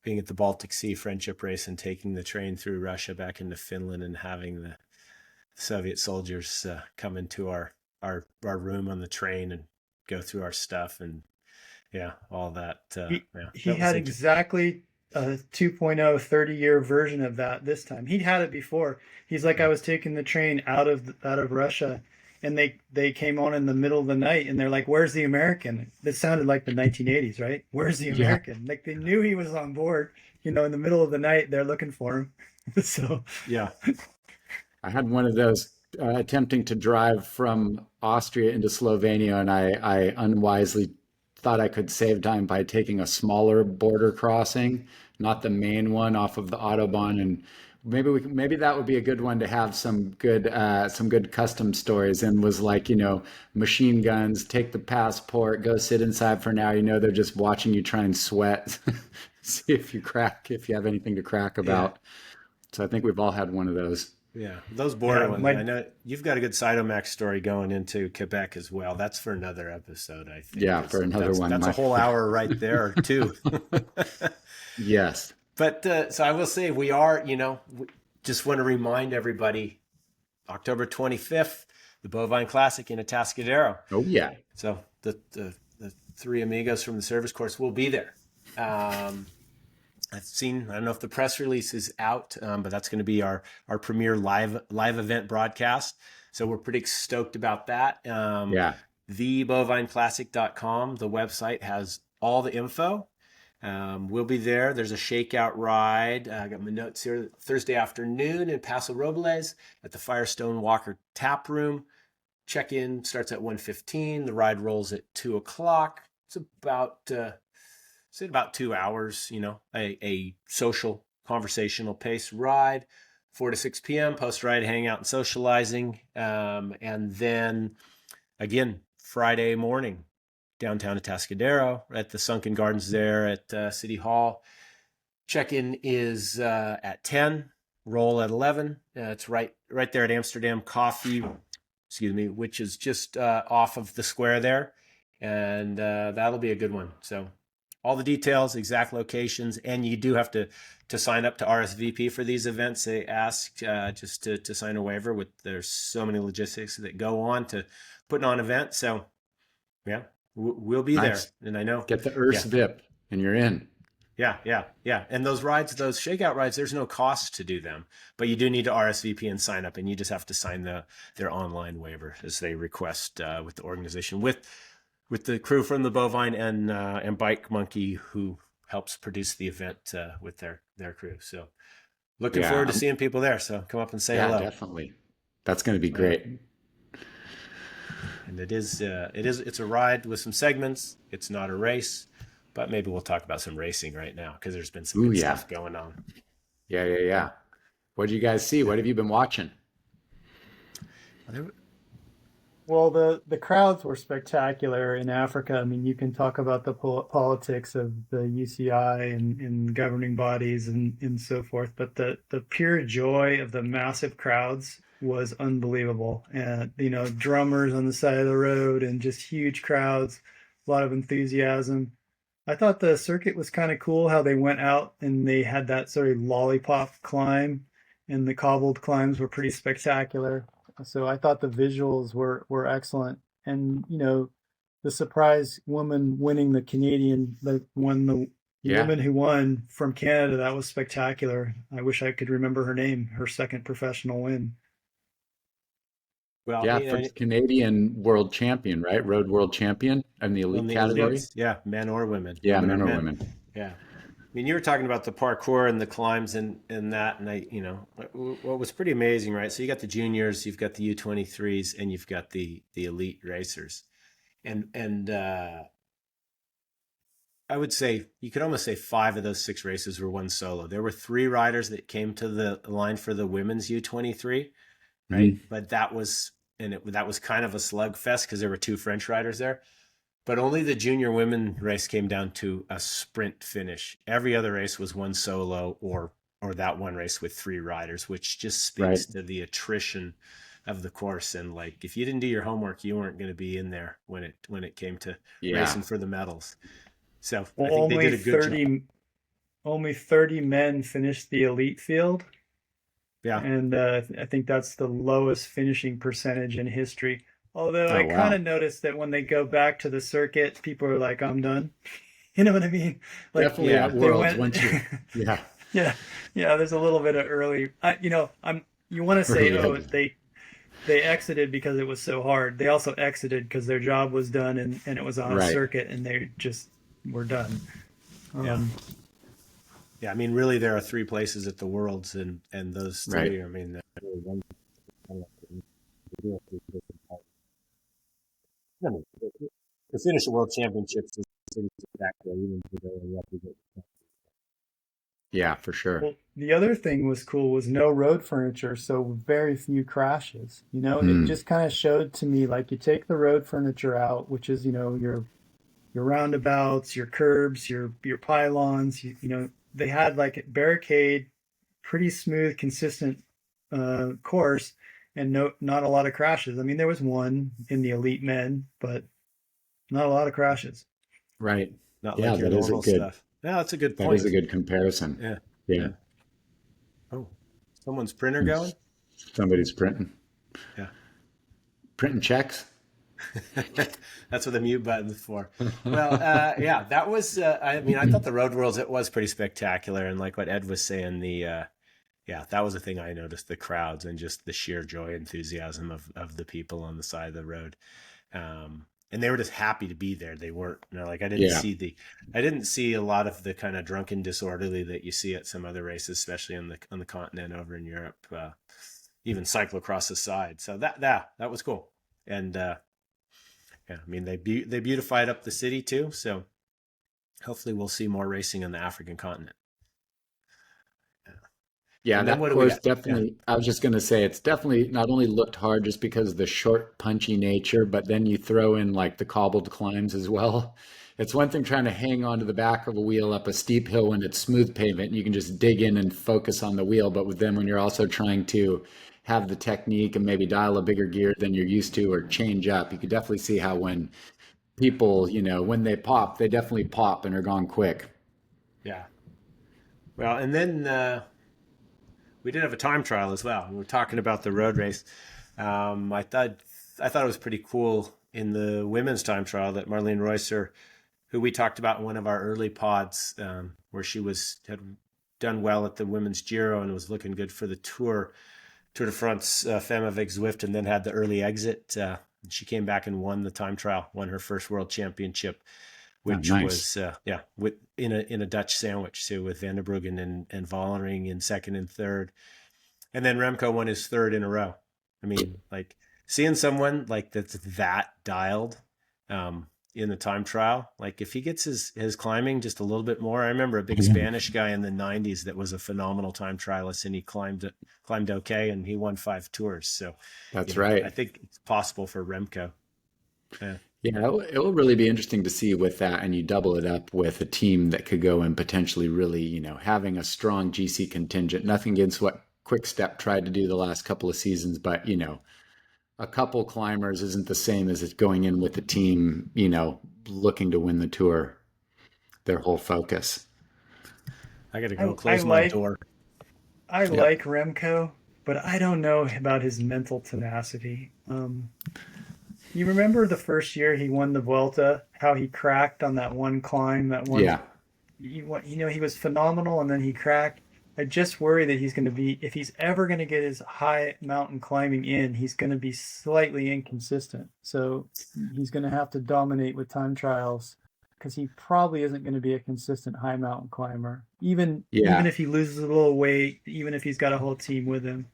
S3: being at the Baltic Sea friendship race and taking the train through Russia back into Finland, and having the Soviet soldiers come into our room on the train and go through our stuff, and all that.
S1: He had exactly a 2.0 30-year version of that this time. He'd had it before. He's like, I was taking the train out of Russia, and they came on in the middle of the night, and they're like, "Where's the American?" It sounded like the 1980s, right? Where's the American? Yeah. Like they knew he was on board. In the middle of the night, they're looking for him. So
S3: yeah,
S2: I had one of those attempting to drive from Austria into Slovenia, and I unwisely thought I could save time by taking a smaller border crossing, not the main one off of the Autobahn, and maybe that would be a good one to have some good custom stories. And was like, machine guns, take the passport, go sit inside for an hour. They're just watching you try and sweat, see if you have anything to crack about. Yeah. So I think we've all had one of those.
S3: Yeah, those border ones. I know you've got a good Cytomax story going into Quebec as well. That's for another episode, I think.
S2: Yeah, for another one.
S3: That's a whole hour right there, too.
S2: Yes.
S3: But so I will say we are, we just want to remind everybody, October 25th, the Bovine Classic in Atascadero.
S2: Oh, yeah.
S3: So the three amigos from the service course will be there. I don't know if the press release is out, but that's going to be our premier live event broadcast. So we're pretty stoked about that.
S2: Yeah.
S3: TheBovineClassic.com, the website, has all the info. We'll be there. There's a shakeout ride. I got my notes here. Thursday afternoon in Paso Robles at the Firestone Walker Tap Room. Check-in starts at 1:15. The ride rolls at 2 o'clock. It's about 2 hours, a social, conversational pace ride. 4 to 6 p.m. post-ride hangout and socializing. And then, again, Friday morning, downtown Atascadero at the Sunken Gardens there at City Hall. Check-in is at 10, roll at 11. It's right there at Amsterdam Coffee, which is just off of the square there. And that'll be a good one. So all the details, exact locations, and you do have to sign up to RSVP for these events. They ask just to sign a waiver. There's so many logistics that go on to putting on events. So yeah, we'll be
S2: nice.
S3: there. And I know.
S2: Get the ERS VIP and you're in.
S3: Yeah. And those rides, those shakeout rides, there's no cost to do them, but you do need to RSVP and sign up, and you just have to sign their online waiver as they request with the organization, with the crew from the Bovine and Bike Monkey, who helps produce the event with their crew. So looking forward to seeing people there. So come up and say hello.
S2: Yeah, definitely. That's going to be great.
S3: And it's a ride with some segments. It's not a race, but maybe we'll talk about some racing right now, because there's been some good stuff going on.
S2: Yeah. What did you guys see? What have you been watching?
S1: Well, the crowds were spectacular in Africa. I mean, you can talk about the politics of the UCI and governing bodies and so forth, but the pure joy of the massive crowds was unbelievable. And, drummers on the side of the road and just huge crowds, a lot of enthusiasm. I thought the circuit was kind of cool, how they went out and they had that sort of lollipop climb, and the cobbled climbs were pretty spectacular. So I thought the visuals were excellent. And, the surprise woman winning the Canadian, the woman who won from Canada, that was spectacular. I wish I could remember her name, her second professional win.
S2: Well, first Canadian world champion, right? Road world champion in the elite category.
S3: Yeah, men or women.
S2: Yeah, men or women.
S3: Yeah. I mean, you were talking about the parkour and the climbs and that, and what was pretty amazing, right? So you got the juniors, you've got the U23s, and you've got the elite racers, and I would say you could almost say 5 of those 6 races were won solo. There were 3 riders that came to the line for the women's U23, right? Mm-hmm. But that was kind of a slugfest because there were 2 French riders there. But only the junior women race came down to a sprint finish. Every other race was won solo or that one race with 3 riders, which just speaks to the attrition of the course. And like, if you didn't do your homework, you weren't going to be in there when it came to racing for the medals. So I think they did a good job.
S1: Only 30 men finished the elite field.
S3: Yeah.
S1: And I think that's the lowest finishing percentage in history. Although I kind of noticed that when they go back to the circuit, people are like, I'm done. You know what I mean? Like,
S2: definitely at Worlds once you,
S1: yeah. There's a little bit of early, you want to say, they exited because it was so hard. They also exited because their job was done and it was on a circuit and they just were done.
S3: Yeah. I mean, really, there are 3 places at the Worlds and those 3, I mean, to finish the World Championships is pretty spectacular, even today.
S2: Yeah, for sure.
S1: Well, the other thing was cool was no road furniture, so very few crashes. It just kind of showed to me, like, you take the road furniture out, which is your roundabouts, your curbs, your pylons. They had like barricade, pretty smooth, consistent course, and not a lot of crashes. I mean, there was one in the elite men, but not a lot of crashes.
S2: Right.
S3: Not like your normal stuff. Yeah, that's a good point.
S2: That is a good comparison. Yeah.
S3: Oh, someone's printer going?
S2: Somebody's printing.
S3: Yeah.
S2: Printing checks.
S3: That's what the mute button's for. Well, that was, I thought the Road Worlds, it was pretty spectacular. And like what Ed was saying, that was the thing I noticed, the crowds and just the sheer joy, enthusiasm of the people on the side of the road. and they were just happy to be there. They weren't, like, I didn't see a lot of the kind of drunken disorderly that you see at some other races, especially on the continent over in Europe, even cyclocross aside. So that was cool. And I mean, they beautified up the city too. So hopefully we'll see more racing on the African continent.
S2: Yeah, that course definitely, I was just going to say, it's definitely not only looked hard just because of the short, punchy nature, but then you throw in like the cobbled climbs as well. It's one thing trying to hang onto the back of a wheel up a steep hill when it's smooth pavement and you can just dig in and focus on the wheel. But with them, when you're also trying to have the technique and maybe dial a bigger gear than you're used to or change up, you could definitely see how when people, when they pop, they definitely pop and are gone quick.
S3: Yeah. Well, and then we did have a time trial as well. We were talking about the road race. I thought it was pretty cool in the women's time trial that Marlene Reusser, who we talked about in one of our early pods, where she had done well at the women's Giro and was looking good for the Tour de France Femme avec Zwift, and then had the early exit. She came back and won the time trial, won her first world championship, which was in a Dutch sandwich, so with Van der Bruggen and Vollering in second and third, and then Remco won his third in a row. I mean, like, seeing someone like that's that dialed in the time trial, like if he gets his climbing just a little bit more. I remember a big Spanish guy in the 90s that was a phenomenal time trialist, and he climbed okay, and he won 5 tours. So
S2: that's right.
S3: I think it's possible for Remco.
S2: Yeah, it will really be interesting to see with that, and you double it up with a team that could go and potentially really, having a strong GC contingent. Nothing against what Quick Step tried to do the last couple of seasons, but a couple climbers isn't the same as it's going in with the team, looking to win the Tour. Their whole focus.
S3: I got to go close my door.
S1: I like Remco, but I don't know about his mental tenacity. You remember the first year he won the Vuelta, how he cracked on that one climb, he was phenomenal, and then he cracked. I just worry that if he's ever going to get his high mountain climbing in, he's going to be slightly inconsistent. So he's going to have to dominate with time trials, because he probably isn't going to be a consistent high mountain climber, even if he loses a little weight, even if he's got a whole team with him.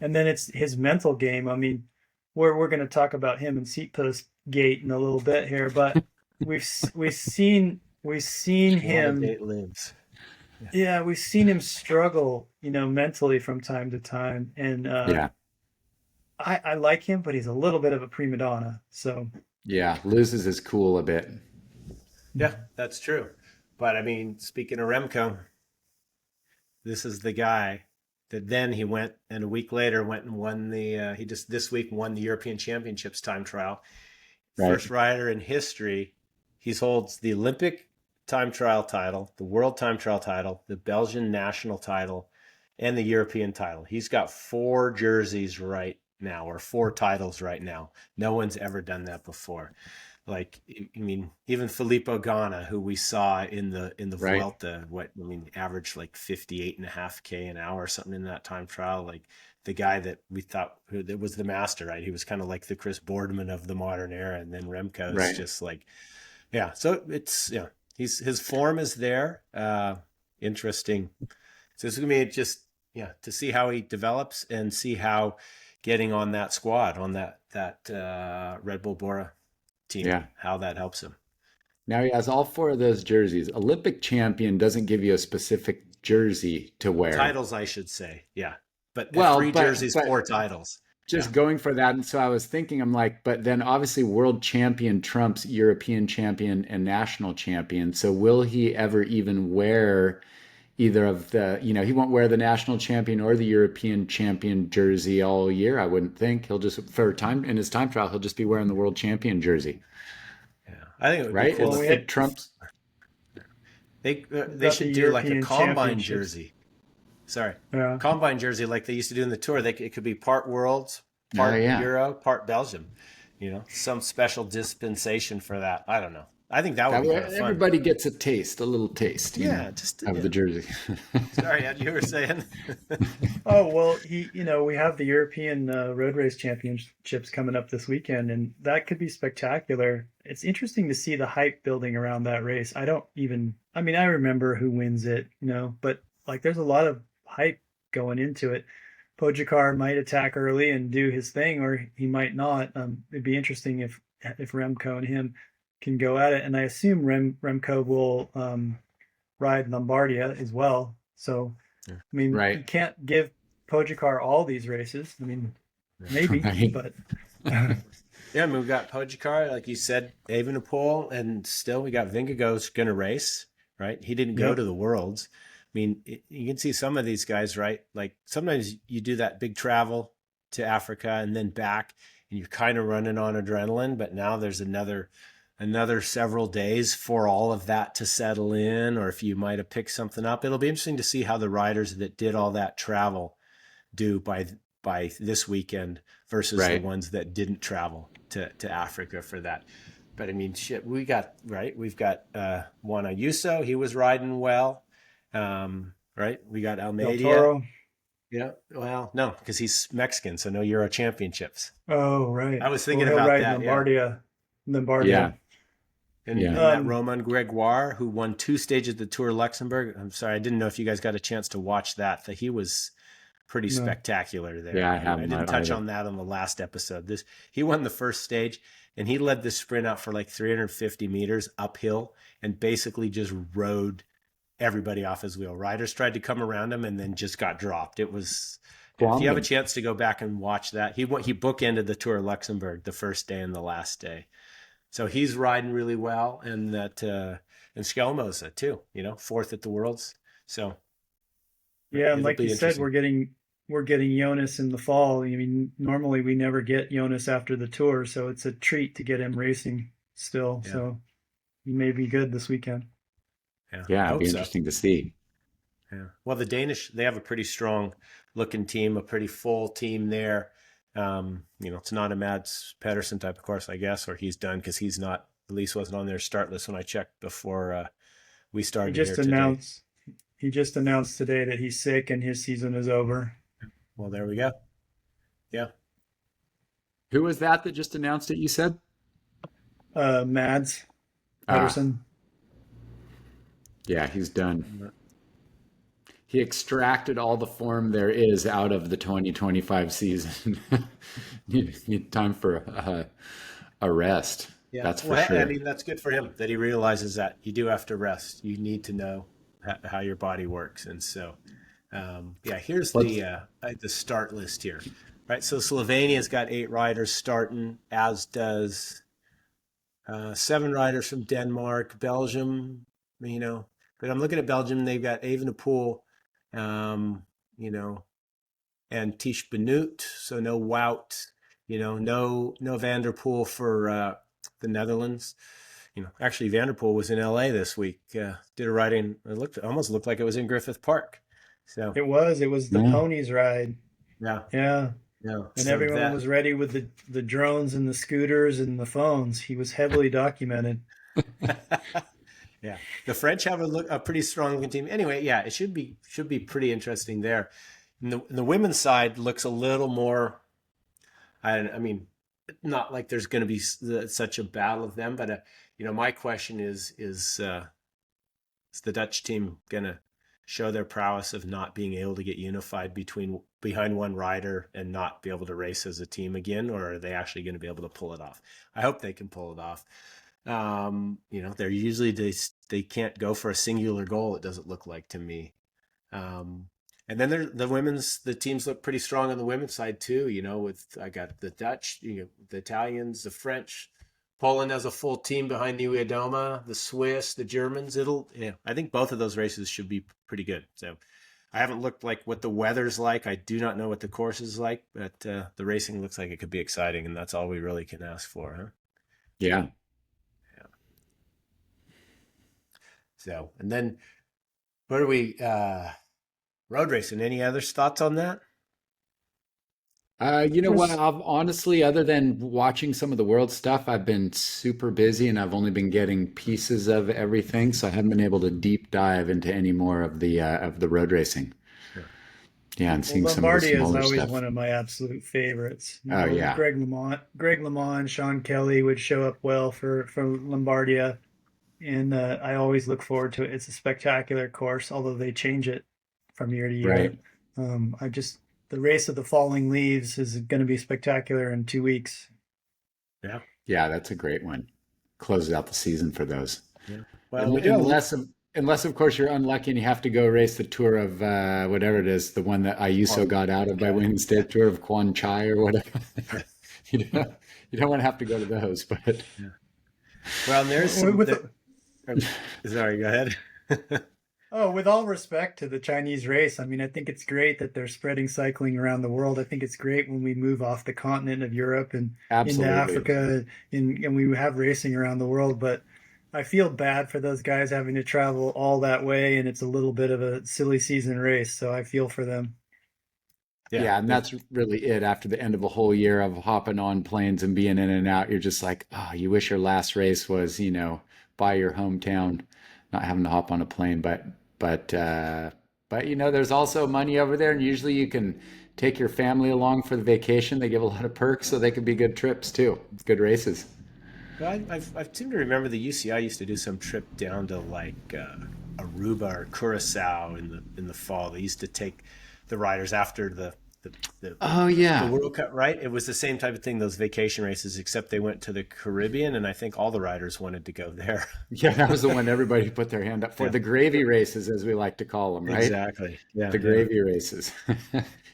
S1: And then it's his mental game. I mean, we're going to talk about him and Seat Post Gate in a little bit here, but we've seen him.
S3: Lives.
S1: Yeah, we've seen him struggle, mentally from time to time, and I like him, but he's a little bit of a prima donna. So
S2: loses his cool a bit.
S3: Yeah, that's true. But I mean, speaking of Remco, this is the guy that then he went, and a week later went and won this week won the European Championships time trial. Right. First rider in history. He holds the Olympic time trial title, the world time trial title, the Belgian national title, and the European title. He's got 4 jerseys right now, or 4 titles right now. No one's ever done that before. Like, I mean, even Filippo Ganna, who we saw in the
S2: right.
S3: Vuelta, averaged like 58.5K an hour or something in that time trial. Like, the guy that we thought that was the master, right? He was kind of like the Chris Boardman of the modern era, and then Remco is just like, So it's his form is there. Interesting. So it's gonna be just to see how he develops and see how getting on that squad, on that Red Bull Bora team, how that helps him.
S2: Now he has all 4 of those jerseys. Olympic champion doesn't give you a specific jersey to wear.
S3: Titles, I should say. Yeah. But 3 jerseys, 4 titles.
S2: Just going for that. And so I was thinking, I'm like, but then obviously world champion trumps European champion and national champion. So will he ever even wear either of the, he won't wear the national champion or the European champion jersey all year, I wouldn't think. He'll just, in his time trial, he'll just be wearing the world champion jersey.
S3: Yeah. I think it would be cool.
S2: It trumps.
S3: They should do like a combine jersey. Combine jersey like they used to do in the Tour. It could be part Worlds, part Euro, part Belgium. Some special dispensation for that. I don't know. I think that would
S2: That
S3: be
S2: way,
S3: kind of fun.
S2: everybody gets a little taste,
S3: Yeah, just
S2: of the jersey.
S3: sorry, Ed, you were saying.
S1: Oh well, we have the European road race championships coming up this weekend, and that could be spectacular. It's interesting to see the hype building around that race. I mean, I remember who wins it, but like there's a lot of hype going into it. Pogacar might attack early and do his thing, or he might not. It'd be interesting if Remco and him can go at it, and I assume Remco will ride Lombardia as well. So I mean, you
S2: Right.
S1: can't give Pogacar all these races. I mean, maybe,
S2: Right.
S1: but
S3: Yeah, I mean, we got Pogacar, like you said, Evenepoel, and still we got Vingegaard's going to race, right? He didn't go
S1: yep,
S3: to the Worlds. I mean, you can see some of these guys, right? Like sometimes you do that big travel to Africa and then back, and you're kind of running on adrenaline. But now there's another several days for all of that to settle in, or if you might have picked something up. It'll be interesting to see how the riders that did all that travel do by this weekend versus the
S2: Right.
S3: ones that didn't travel to Africa for that. But I mean, shit, we've got Juan Ayuso. He was riding well. Right. We got
S1: Del
S3: Almeida.
S1: Toro.
S3: Yeah. Well, no, because he's Mexican, so no Euro championships.
S1: Oh, right.
S3: I was
S1: Well,
S3: thinking
S1: he'll
S3: about
S1: ride
S3: that. Yeah.
S1: Lombardia.
S2: Yeah.
S1: Lombardia.
S3: And
S2: Yeah.
S3: that Roman Gregoire, who won 2 stages of the Tour of Luxembourg. I'm sorry, I didn't know if you guys got a chance to watch that. That he was pretty
S1: No.
S3: spectacular there.
S2: Yeah, I
S3: I
S2: have
S3: didn't
S2: not
S3: touch
S2: either.
S3: on that on the last episode. He won the first stage, and he led the sprint out for like 350 meters uphill, and basically just rode everybody off his wheel. Riders tried to come around him, and then just got dropped. It was. If you have a
S2: Squandered.
S3: chance to go back and watch that, he bookended the Tour of Luxembourg the first day and the last day. So he's riding really well, and and Skelmosa too. Fourth at the Worlds. So
S1: Yeah, and
S3: it'll
S1: like you
S3: be
S1: said,
S3: interesting.
S1: we're getting Jonas in the fall. I mean, normally we never get Jonas after the tour, so it's a treat to get him racing still.
S3: Yeah,
S1: So he may be good this weekend.
S3: yeah.
S2: Yeah,
S3: I
S2: it'd
S3: hope
S2: be
S3: so.
S2: interesting to see.
S3: Yeah. Well, the Danish, they have a pretty strong looking team, a pretty full team there. It's not a Mads Pedersen type of course, I guess, or he's done because he's not, at least wasn't on their start list when I checked before we
S1: He
S3: started
S1: just
S3: here today.
S1: announced he just announced today that he's sick and his season is over.
S3: Well, there we go. Yeah.
S2: Who was that just announced it, you said?
S1: Mads
S2: Ah,
S1: Pedersen.
S2: yeah, he's done. He extracted all the form there is out of the 2025 season. Need time for a rest.
S3: Yeah.
S2: That's for
S3: Well, I
S2: sure.
S3: mean, that's good for him that he realizes that you do have to rest. You need to know how your body works. And so, yeah, here's
S2: Let's
S3: the start list here. Right. So Slovenia's got 8 riders starting, as does 7 riders from Denmark, Belgium, but I'm looking at Belgium. They've got Evenepoel, um, you know, and Tish Benoot. So no Wout, no Vanderpool for the Netherlands. Actually Vanderpool was in LA this week. Did a riding. Almost looked like it was in Griffith Park. So
S1: It was the
S2: yeah.
S1: ponies ride.
S3: yeah,
S1: Yeah.
S3: yeah.
S1: And
S3: So
S1: everyone
S3: that
S1: was ready with the drones and the scooters and the phones. He was heavily documented.
S3: yeah, the French have a pretty strong looking team. Anyway, yeah, it should be pretty interesting there. And the women's side looks a little more. I mean, not like there's going to be such a battle of them, but my question is the Dutch team going to show their prowess of not being able to get unified behind one rider and not be able to race as a team again, or are they actually going to be able to pull it off? I hope they can pull it off. They're usually they can't go for a singular goal. It doesn't look like to me. And then the teams look pretty strong on the women's side too. I got the Dutch, the Italians, the French, Poland has a full team behind Nieuwe-Doma, the Swiss, the Germans. I think both of those races should be pretty good. So I haven't looked like what the weather's like. I do not know what the course is like, but the racing looks like it could be exciting, and that's all we really can ask for, huh?
S2: Yeah.
S3: Yeah. So, and then what are we road racing? Any other thoughts on that?
S2: You know what?
S1: Was
S2: I've honestly, other than watching some of the world stuff, I've been super busy and I've only been getting pieces of everything, so I haven't been able to deep dive into any more of the road racing.
S3: Yeah.
S2: Yeah, and
S1: Well,
S2: seeing some of the
S1: Lombardia is
S2: smaller
S1: always
S2: stuff.
S1: one of my absolute favorites.
S2: Oh yeah,
S1: Greg LeMond, Sean Kelly would show up well for Lombardia, and I always look forward to it. It's a spectacular course, although they change it from year to year.
S2: right.
S1: I just the race of the falling leaves is going to be spectacular in 2 weeks.
S3: Yeah.
S2: Yeah, that's a great one. Closes out the season for those.
S3: Yeah. Well, we do have,
S2: Unless of course you're unlucky and you have to go race the tour of whatever it is, the one that Ayuso got out of by winning the state tour of Quan Chai or whatever. You don't want to have to go to those, but
S3: yeah. Well, and there's some,
S1: With
S3: sorry, go ahead.
S1: Oh, with all respect to the Chinese race, I mean, I think it's great that they're spreading cycling around the world. I think it's great when we move off the continent of Europe and into
S2: absolutely.
S1: Africa, and we have racing around the world. But I feel bad for those guys having to travel all that way, and it's a little bit of a silly season race. So I feel for them.
S2: Yeah,
S3: Yeah.
S2: and that's really it. After the end of a whole year of hopping on planes and being in and out, you're just like, oh, you wish your last race was, by your hometown, not having to hop on a plane. But but there's also money over there, and usually you can take your family along for the vacation. They give a lot of perks, so they could be good trips too. Good races.
S3: Well, I seem to remember the UCI used to do some trip down to like Aruba or Curacao in the fall. They used to take the riders after the, the
S2: Oh
S3: the
S2: yeah.
S3: World Cup, right? It was the same type of thing, those vacation races, except they went to the Caribbean, and I think all the riders wanted to go there.
S2: Yeah, that was the one everybody put their hand up for.
S3: Yeah,
S2: The gravy races, as we like to call them, right?
S3: exactly. Yeah,
S2: The
S3: yeah.
S2: gravy races.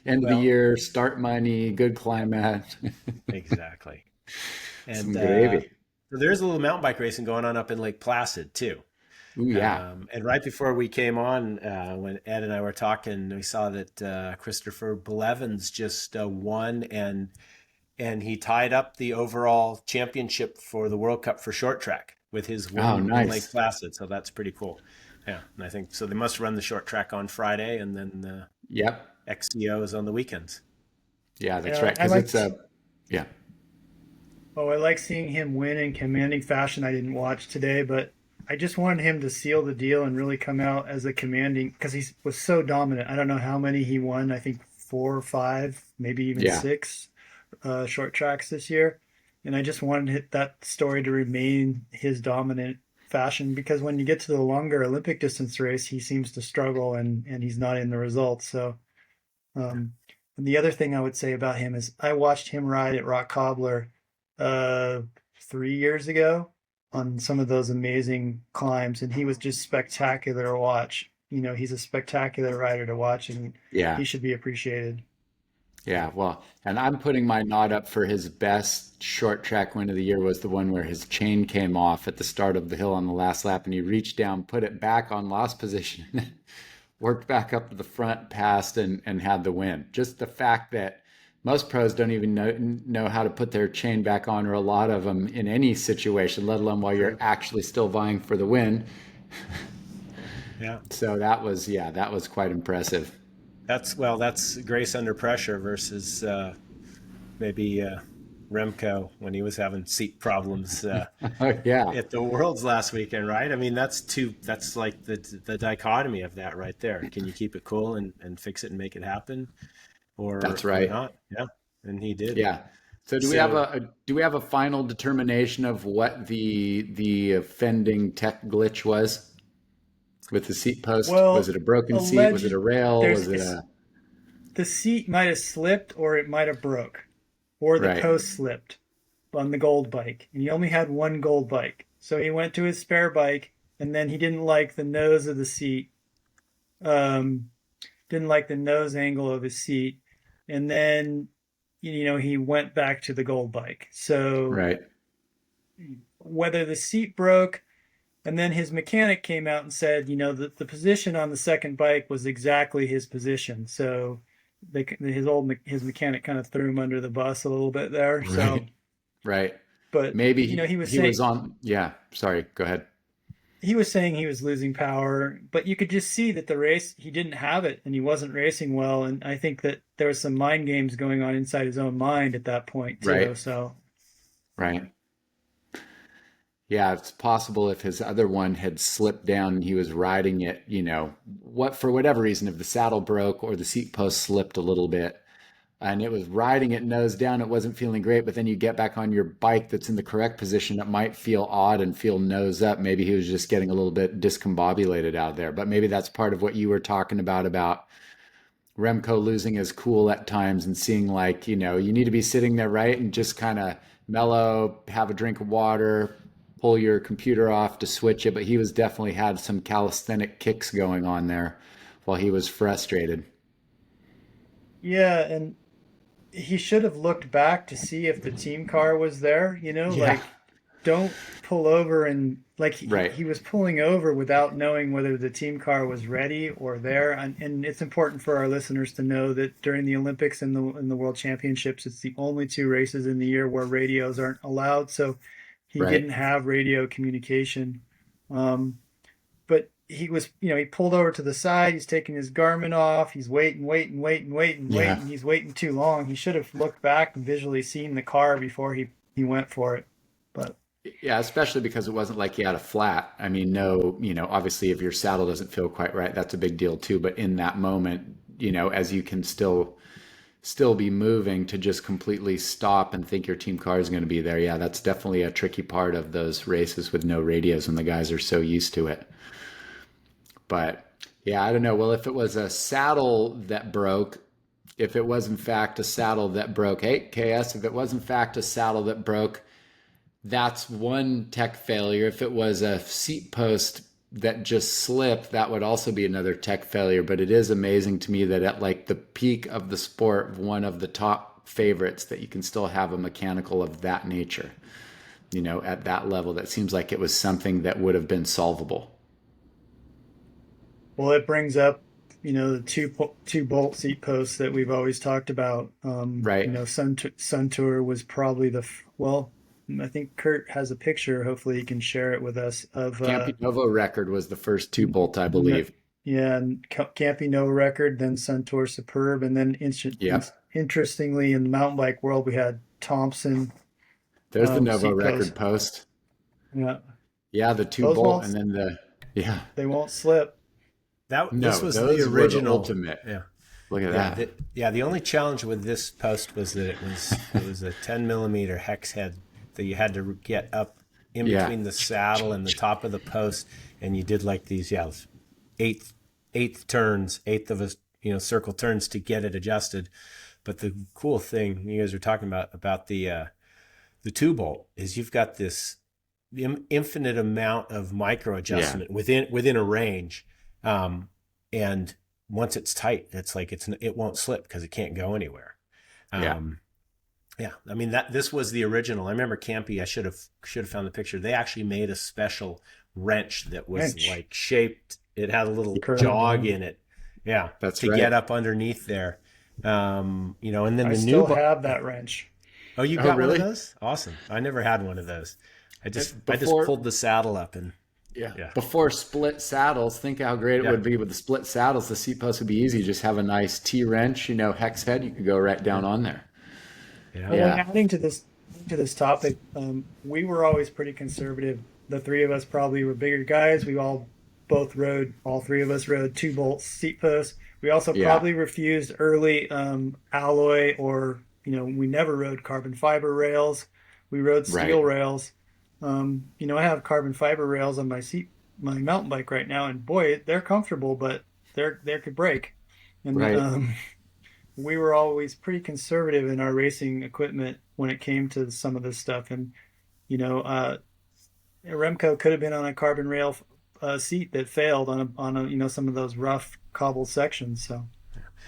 S2: End of the
S3: Well,
S2: year, start money, good climate,
S3: exactly. And
S2: some gravy.
S3: so there's a little mountain bike racing going on up in Lake Placid too.
S2: Ooh, yeah.
S3: And right before we came on, when Ed and I were talking, we saw that Christopher Blevins just won, and he tied up the overall championship for the World Cup for short track with his
S2: Oh,
S3: win in Lake
S2: nice.
S3: Placid. So that's pretty cool. Yeah, and I think so. They must run the short track on Friday, and then
S2: Yep.
S3: XCO is on the weekends.
S2: Yeah, that's
S1: Yeah,
S2: right. Because it's a, yeah.
S1: I like seeing him win in commanding fashion. I didn't watch today, but I just wanted him to seal the deal and really come out as a commanding because he was so dominant. I don't know how many he won. I think 4 or 5, maybe even
S2: Yeah.
S1: 6 short tracks this year. And I just wanted that story to remain his dominant fashion because when you get to the longer Olympic distance race, he seems to struggle and he's not in the results. So, and the other thing I would say about him is I watched him ride at Rock Cobbler uh, 3 years ago on some of those amazing climbs, and he was just spectacular to watch. He's a spectacular rider to watch, and
S2: Yeah.
S1: he should be appreciated.
S2: Yeah. Well, and I'm putting my nod up for his best short track win of the year was the one where his chain came off at the start of the hill on the last lap and he reached down, put it back on lost position, worked back up to the front, passed and had the win. Just the fact that most pros don't even know how to put their chain back on, or a lot of them in any situation, let alone while you're
S3: True.
S2: actually still vying for the win.
S3: Yeah.
S2: So that was quite impressive.
S3: That's grace under pressure versus maybe Remco when he was having seat problems
S2: Oh yeah,
S3: at the Worlds last weekend, right? I mean, that's like the dichotomy of that right there. Can you keep it cool and fix it and make it happen,
S2: that's
S3: or
S2: right.
S3: not? Yeah, and he did.
S2: Yeah. So
S3: So
S2: do we have a final determination of what the offending tech glitch was with the seat post? Was it
S1: Well,
S2: a broken seat? Was it a
S1: alleged
S2: rail?
S1: there's
S2: Was it a
S1: the seat might have slipped or it might have broke, or the
S2: right?
S1: post slipped on the gold bike, and he only had one gold bike. So he went to his spare bike, and then he didn't like the nose of the seat, um, didn't like the nose angle of his seat, and then he went back to the gold bike. So
S2: Right.
S1: whether the seat broke, and then his mechanic came out and said, that the position on the second bike was exactly his position. So his mechanic kind of threw him under the bus a little bit there. So,
S2: Right. Right.
S1: but
S2: Maybe
S1: he was
S2: he was
S1: saying
S2: on, yeah, sorry, go ahead.
S1: he was saying he was losing power, but you could just see that the race, he didn't have it and he wasn't racing well. And I think that there was some mind games going on inside his own mind at that point too.
S2: Right.
S1: So,
S2: Right. Yeah, it's possible if his other one had slipped down and he was riding it, what for whatever reason, if the saddle broke or the seat post slipped a little bit and it was riding it nose down, it wasn't feeling great, but then you get back on your bike that's in the correct position, it might feel odd and feel nose up. Maybe he was just getting a little bit discombobulated out there, but maybe that's part of what you were talking about Remco losing his cool at times and seeing like, you need to be sitting there right and just kind of mellow, have a drink of water, pull your computer off to switch it. But he was definitely had some calisthenic kicks going on there while he was frustrated.
S1: yeah. And he should have looked back to see if the team car was there,
S2: Yeah.
S1: like don't pull over and like
S2: Right.
S1: he was pulling over without knowing whether the team car was ready or there. And it's important for our listeners to know that during the Olympics and the World Championships, it's the only two races in the year where radios aren't allowed. So he
S2: Right.
S1: didn't have radio communication. But he was, he pulled over to the side. He's taking his Garmin off. He's waiting.
S2: Yeah.
S1: He's waiting too long. He should have looked back and visually seen the car before he went for it. But
S2: Yeah, especially because it wasn't like he had a flat. I mean, no, obviously if your saddle doesn't feel quite right, that's a big deal too. But in that moment, as you can still be moving to just completely stop and think your team car is going to be there. Yeah, that's definitely a tricky part of those races with no radios when the guys are so used to it. But yeah, I don't know. Well, if it was a saddle that broke, if it was in fact a saddle that broke, hey, KS, if it was in fact a saddle that broke, that's one tech failure. If it was a seat post that just slipped, that would also be another tech failure. But it is amazing to me that at like the peak of the sport, one of the top favorites, that you can still have a mechanical of that nature, at that level. That seems like it was something that would have been solvable.
S1: well, it brings up, the two bolt seat posts that we've always talked about.
S2: Right.
S1: Sun Tour was probably well, I think Kurt has a picture. Hopefully, he can share it with us of
S2: Campy Novo record was the first two bolt, I believe.
S1: yeah, and Campy No record, then Sun Tour Superb, and then
S2: Yeah.
S1: interestingly, in the mountain bike world, we had Thompson
S2: There's the Novo
S1: seat
S2: record
S1: posts.
S2: post.
S1: Yeah,
S2: Yeah, the two
S1: those
S2: bolt
S1: won't
S2: and then yeah.
S1: they won't slip.
S3: This
S2: No,
S3: was
S2: those
S3: the
S2: were the
S3: original.
S2: ultimate.
S3: Yeah.
S2: Look at
S3: Yeah,
S2: that.
S3: the only challenge with this post was that it was a 10 millimeter hex head that you had to get up in
S2: Yeah.
S3: between the saddle and the top of the post, and you did like these eighth turns, eighth of a circle turns to get it adjusted. But the cool thing you guys were talking about the two bolt is you've got this infinite amount of micro adjustment within a range. And once it's tight, it's like it won't slip because it can't go anywhere.
S2: Yeah.
S3: Yeah, I mean this was the original. I remember Campy. I should have found the picture. They actually made a special wrench that was like shaped. It had a little jog in it. Yeah,
S2: That's
S3: to
S2: right.
S3: get up underneath there. And then
S1: I still have that wrench.
S3: Oh, you got
S2: really?
S3: one of those? Awesome. I never had one of those. I just pulled the saddle up and
S2: Yeah. Before split saddles, think how great it would be with the split saddles. The seat post would be easy. Just have a nice T wrench, hex head. You could go right down on there.
S1: Yeah. Well, adding to this topic, we were always pretty conservative. The three of us probably were bigger guys. All three of us rode 2-bolt seat posts. We also probably refused early alloy or, we never rode carbon fiber rails. We rode steel rails. I have carbon fiber rails on my mountain bike right now, and boy, they're comfortable, but they could break. And we were always pretty conservative in our racing equipment when it came to some of this stuff. And Remco could have been on a carbon rail seat that failed on some of those rough cobble sections. So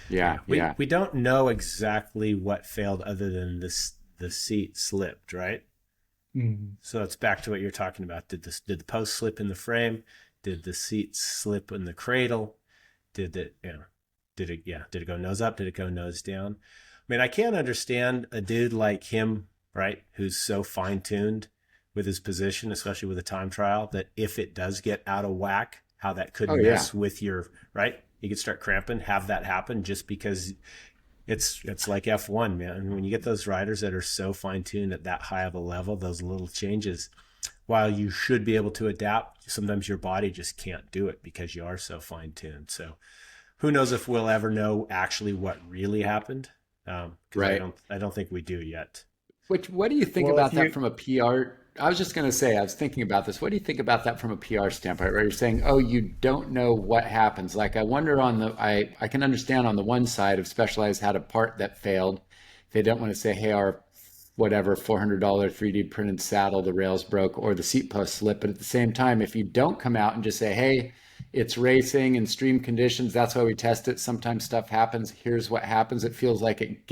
S3: we don't know exactly what failed other than the seat slipped, right?
S1: Mm-hmm. So
S3: it's back to what you're talking about. Did the post slip in the frame? Did the seat slip in the cradle? Did it go nose up? Did it go nose down? I mean, I can't understand a dude like him, right, who's so fine-tuned, with his position, especially with a time trial, that if it does get out of whack, how that could
S2: Oh,
S3: mess with your, right? You could start cramping, have that happen just because it's like F1, man. When you get those riders that are so fine-tuned at that high of a level, those little changes, while you should be able to adapt, sometimes your body just can't do it because you are so fine-tuned. So who knows if we'll ever know actually what really happened?
S2: Right.
S3: I don't think we do yet.
S2: What do you think about that from a PR? I was just going to say, I was thinking about this. What do you think about that from a PR standpoint, where you're saying, oh, you don't know what happens? Like, I wonder I can understand on the one side of Specialized had a part that failed. They don't want to say, hey, our whatever $400 3D printed saddle, the rails broke or the seat post slipped. But at the same time, if you don't come out and just say, hey, it's racing in stream conditions, that's why we test it. Sometimes stuff happens. Here's what happens. It feels like it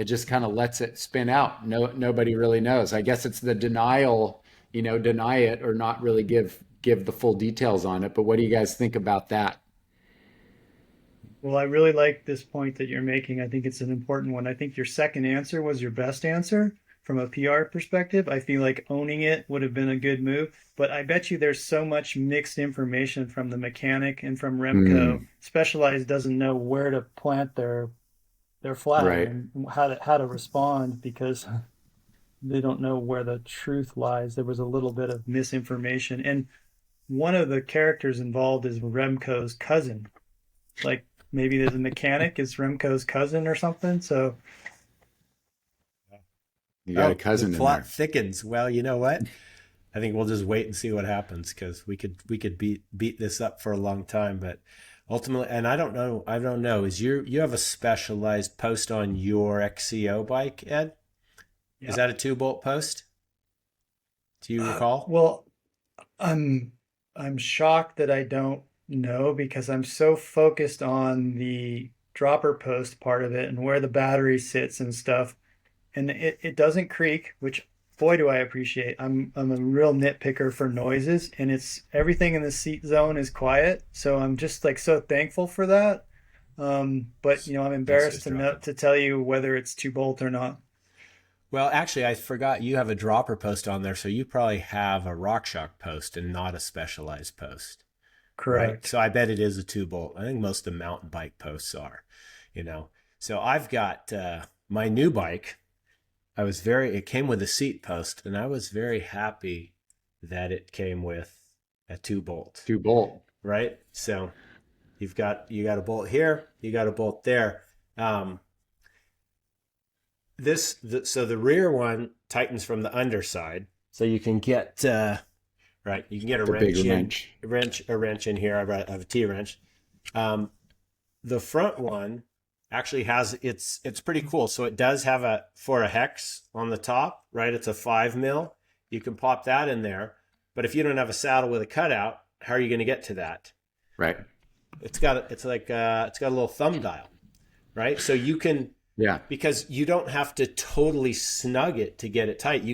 S2: just kind of lets it spin out. Nobody really knows. I guess it's the denial, deny it or not really give the full details on it. But what do you guys think about that?
S1: Well, I really like this point that you're making. I think it's an important one. I think your second answer was your best answer from a PR perspective. I feel like owning it would have been a good move, but I bet you there's so much mixed information from the mechanic and from Remco. Specialized doesn't know where to plant their flag
S2: Right.
S1: and how to respond because they don't know where the truth lies. There was a little bit of misinformation, and one of the characters involved is Remco's cousin. Like maybe there's a mechanic is Remco's cousin or something. So
S2: You got a cousin
S3: the
S2: in
S3: plot
S2: there.
S3: thickens. Well, you know what? I think we'll just wait and see what happens, because we could beat this up for a long time, but ultimately, and I don't know. Is you have a Specialized post on your XCO bike, Ed?
S1: yeah.
S3: Is that a 2-bolt post? Do you recall?
S1: Well, I'm shocked that I don't know because I'm so focused on the dropper post part of it and where the battery sits and stuff. And it doesn't creak, which boy do I appreciate. I'm a real nitpicker for noises, and it's everything in the seat zone is quiet. So I'm just like so thankful for that. But I'm embarrassed to tell you whether it's 2-bolt or not.
S3: Well, actually, I forgot you have a dropper post on there, so you probably have a RockShox post and not a Specialized post.
S1: Correct.
S3: Right? So I bet it is a 2-bolt. I think most of the mountain bike posts are, So I've got my new bike. It came with a seat post, and I was very happy that it came with a 2-bolt.
S2: 2-bolt.
S3: Right? So you got a bolt here, you got a bolt there. So the rear one tightens from the underside, so you can get a wrench in here. I have a T-wrench. The front one actually has it's pretty cool. So it does have a hex on the top, right? It's a 5 mil. You can pop that in there. But if you don't have a saddle with a cutout, how are you going to get to that?
S2: Right.
S3: It's got a little thumb dial, right? So you can, because you don't have to totally snug it to get it tight.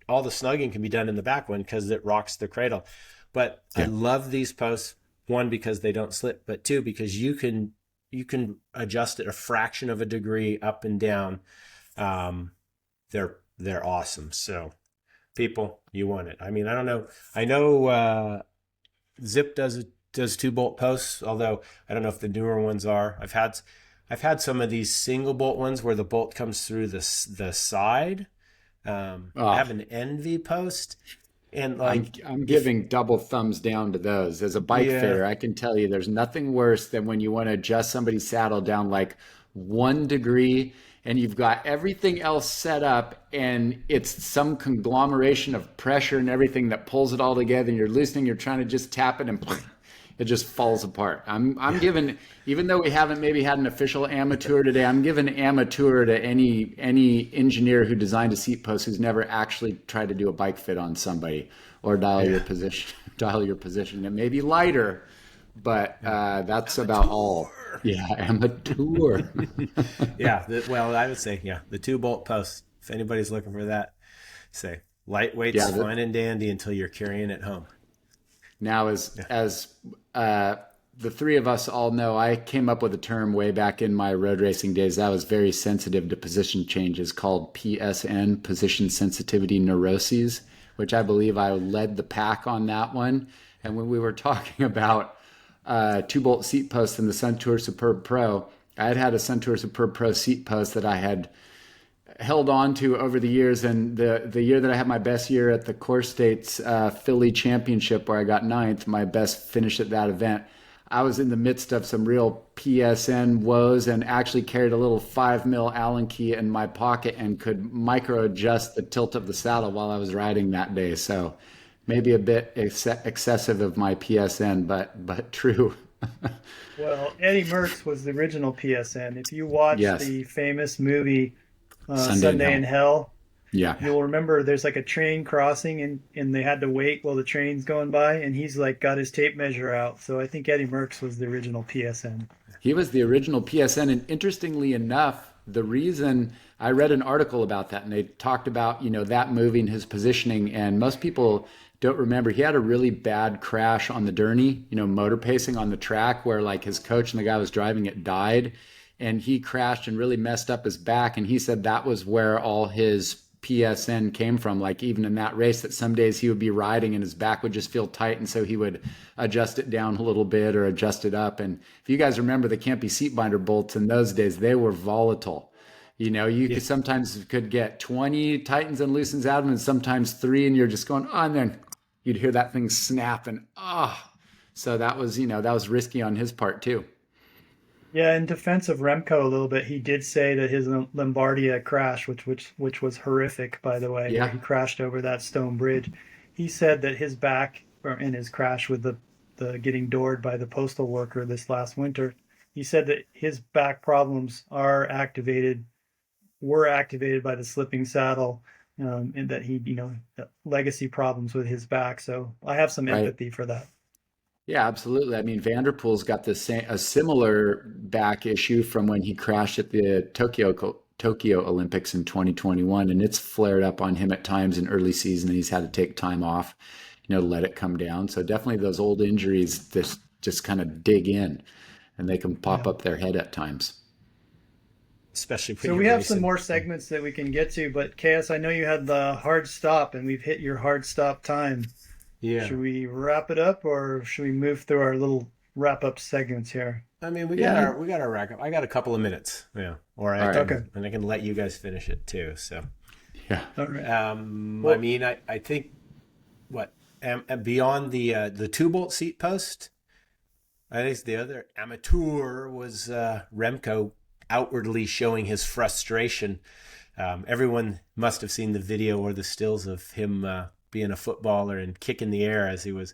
S3: All the snugging can be done in the back one because it rocks the cradle. But I love these posts, one, because they don't slip, but two, because you can adjust it a fraction of a degree up and down. They're awesome. So people, you want it. I mean, I don't know. I know Zip does 2-bolt posts, although I don't know if the newer ones are. I've had some of these single bolt ones where the bolt comes through the side. I have an Envy post, and
S2: I'm giving double thumbs down to those. As a bike fitter, I can tell you there's nothing worse than when you want to adjust somebody's saddle down like 1 degree and you've got everything else set up and it's some conglomeration of pressure and everything that pulls it all together, and you're loosening, you're trying to just tap it and it just falls apart. I'm giving, even though we haven't maybe had an official amateur today, I'm giving amateur to any engineer who designed a seat post who's never actually tried to do a bike fit on somebody or dial your position. It may be lighter, but that's about all. Yeah, amateur.
S3: I would say, the 2-bolt post. If anybody's looking for that, say lightweight's fine and dandy until you're carrying it home.
S2: Now, as the three of us all know, I came up with a term way back in my road racing days. I was very sensitive to position changes called PSN, position sensitivity neuroses, which I believe I led the pack on that one. And when we were talking about 2-bolt seat posts in the Suntour Superb Pro, I had a Suntour Superb Pro seat post that I had held on to over the years. And the year that I had my best year at the Course States Philly Championship, where I got ninth, my best finish at that event, I was in the midst of some real PSN woes and actually carried a little 5mm Allen key in my pocket and could micro adjust the tilt of the saddle while I was riding that day. So maybe a bit excessive of my PSN, but true.
S1: Well, Eddie Merckx was the original PSN. If you watch
S2: Yes.
S1: the famous movie Sunday in Hell,
S2: Yeah.
S1: you'll remember there's like a train crossing and they had to wait while the train's going by, and he's like got his tape measure out. So I think Eddie Merckx was the original PSN.
S2: He was the original PSN. And interestingly enough, the reason I read an article about that, and they talked about, that movie and his positioning, and most people don't remember, he had a really bad crash on the Derny, motor pacing on the track, where like his coach and the guy was driving it died, and he crashed and really messed up his back. And he said that was where all his PSN came from. Like even in that race, that some days he would be riding and his back would just feel tight, and so he would adjust it down a little bit or adjust it up. And if you guys remember the Campy seat binder bolts in those days, they were volatile. Could sometimes get 20 tightens and loosens out of them, and sometimes 3, and you're just going, oh, and then you'd hear that thing snap, and so that was risky on his part too.
S1: Yeah, in defense of Remco a little bit, he did say that his Lombardia crash, which was horrific, by the way, where he crashed over that stone bridge. He said that his back, in his crash with the getting doored by the postal worker this last winter, he said that his back problems were activated by the slipping saddle, and that he, legacy problems with his back. So I have some empathy for that.
S2: Yeah, absolutely. I mean, Vanderpool's got a similar back issue from when he crashed at the Tokyo Olympics in 2021, and it's flared up on him at times in early season, and he's had to take time off, to let it come down. So definitely those old injuries just kind of dig in, and they can pop up their head at times.
S3: Especially
S1: so we have some more segments that we can get to, but KS, I know you had the hard stop, and we've hit your hard stop time. Yeah. Should we wrap it up, or should we move through our little wrap up segments here?
S3: I mean, we got our wrap up. I got a couple of minutes. Yeah. And I can let you guys finish it too. So.
S2: Yeah.
S1: All right.
S3: I mean, I think beyond the 2-bolt seat post, I think the other amateur was Remco outwardly showing his frustration. Everyone must have seen the video or the stills of him being a footballer and kicking the air as he was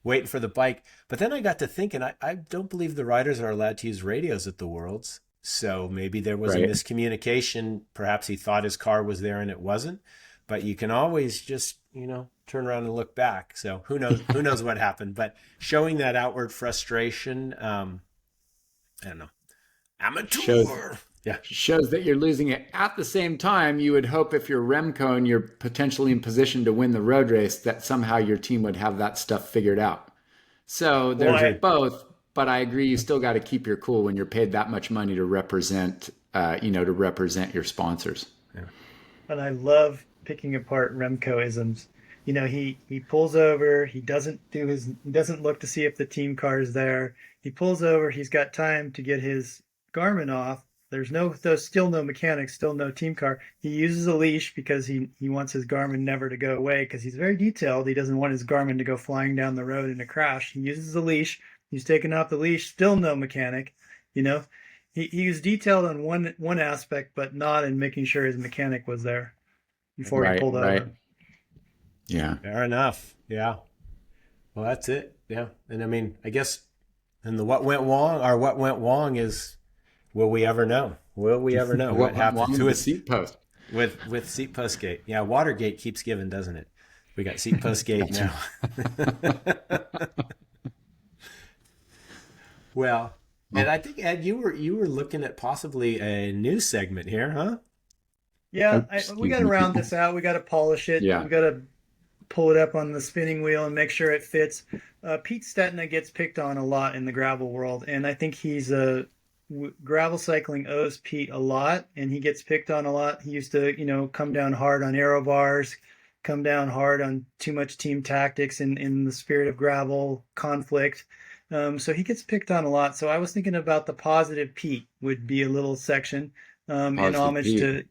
S3: waiting for the bike. But then I got to thinking, I don't believe the riders are allowed to use radios at the Worlds. So maybe there was a miscommunication. Perhaps he thought his car was there and it wasn't. But you can always just, turn around and look back. So who knows what happened. But showing that outward frustration, I don't know. Amateur.
S2: Shows that you're losing it. At the same time, you would hope if you're Remco and you're potentially in position to win the road race, that somehow your team would have that stuff figured out. So there's both, but I agree you still got to keep your cool when you're paid that much money to represent your sponsors.
S3: Yeah.
S1: And I love picking apart Remco-isms. He pulls over, he doesn't look to see if the team car is there. He pulls over, he's got time to get his Garmin off. There's still no mechanic, still no team car. He uses a leash because he wants his Garmin never to go away, because he's very detailed. He doesn't want his Garmin to go flying down the road in a crash. He uses a leash. He's taken off the leash, still no mechanic. He was detailed on one aspect, but not in making sure his mechanic was there before he pulled over.
S2: Yeah.
S3: Fair enough. Yeah. Well, that's it. Yeah. And I mean, I guess, and what went wrong is, will we ever know? Will we ever know what happened to a
S2: seat post?
S3: With seat post gate. Yeah, Watergate keeps giving, doesn't it? We got seat post gate now. Well, and I think, Ed, you were looking at possibly a new segment here, huh?
S1: Yeah, we got to round this out. We got to polish it.
S2: Yeah.
S1: We got to pull it up on the spinning wheel and make sure it fits. Pete Stetina gets picked on a lot in the gravel world, and I think gravel cycling owes Pete a lot, and he gets picked on a lot. He used to, come down hard on aero bars, come down hard on too much team tactics in the spirit of gravel conflict. So he gets picked on a lot. So I was thinking about the Positive Pete would be a little section in homage
S2: Pete.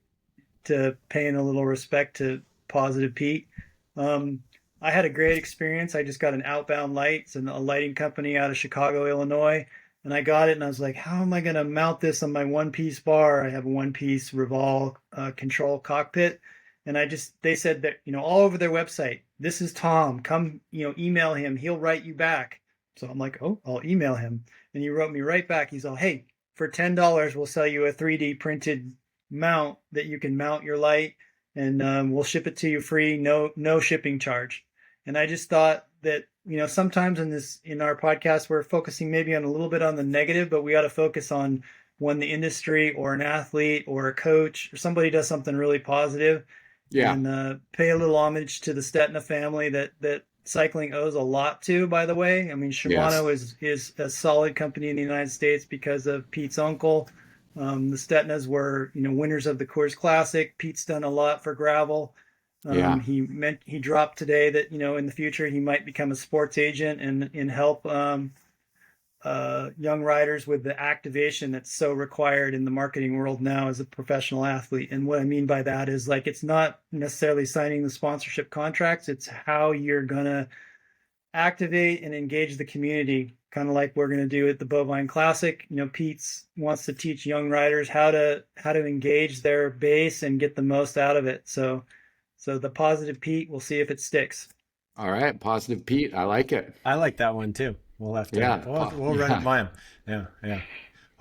S1: to paying a little respect to Positive Pete. I had a great experience. I just got an Outbound Lights and a lighting company out of Chicago, Illinois. And I got it and I was like, how am I going to mount this on my one-piece bar? I have a one-piece Revolve control cockpit. And they said that, all over their website, this is Tom, come, email him. He'll write you back. So I'm like, oh, I'll email him. And he wrote me right back. He's all, hey, for $10, we'll sell you a 3D printed mount that you can mount your light, and we'll ship it to you free, no shipping charge. And I just thought that, sometimes in our podcast, we're focusing maybe on a little bit on the negative, but we ought to focus on when the industry or an athlete or a coach or somebody does something really positive.
S2: Yeah.
S1: And pay a little homage to the Stetina family that cycling owes a lot to, by the way. I mean, Shimano is a solid company in the United States because of Pete's uncle. The Stetinas were, winners of the Coors Classic. Pete's done a lot for gravel. He dropped today that, in the future he might become a sports agent and help young riders with the activation that's so required in the marketing world now as a professional athlete. And what I mean by that is, like, it's not necessarily signing the sponsorship contracts. It's how you're going to activate and engage the community, kind of like we're going to do at the Bovine Classic. Pete's wants to teach young riders how to engage their base and get the most out of it. So the Positive Pete, we'll see if it sticks.
S2: All right, Positive Pete, I like it.
S3: I like that one too. We'll have to. We'll run it by him. Yeah.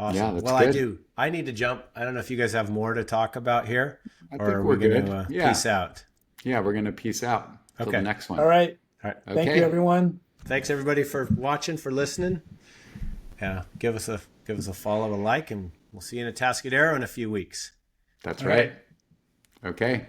S3: Awesome.
S2: Yeah, that's
S3: well,
S2: good.
S3: I need to jump. I don't know if you guys have more to talk about here,
S2: I think we're
S3: going
S2: good.
S3: to peace out.
S2: Yeah, we're going to peace out till the next one.
S1: All right.
S3: Okay.
S1: Thank you, everyone.
S3: Thanks everybody for watching, for listening. Yeah, give us a follow, a like, and we'll see you in Atascadero in a few weeks.
S2: That's right. Okay.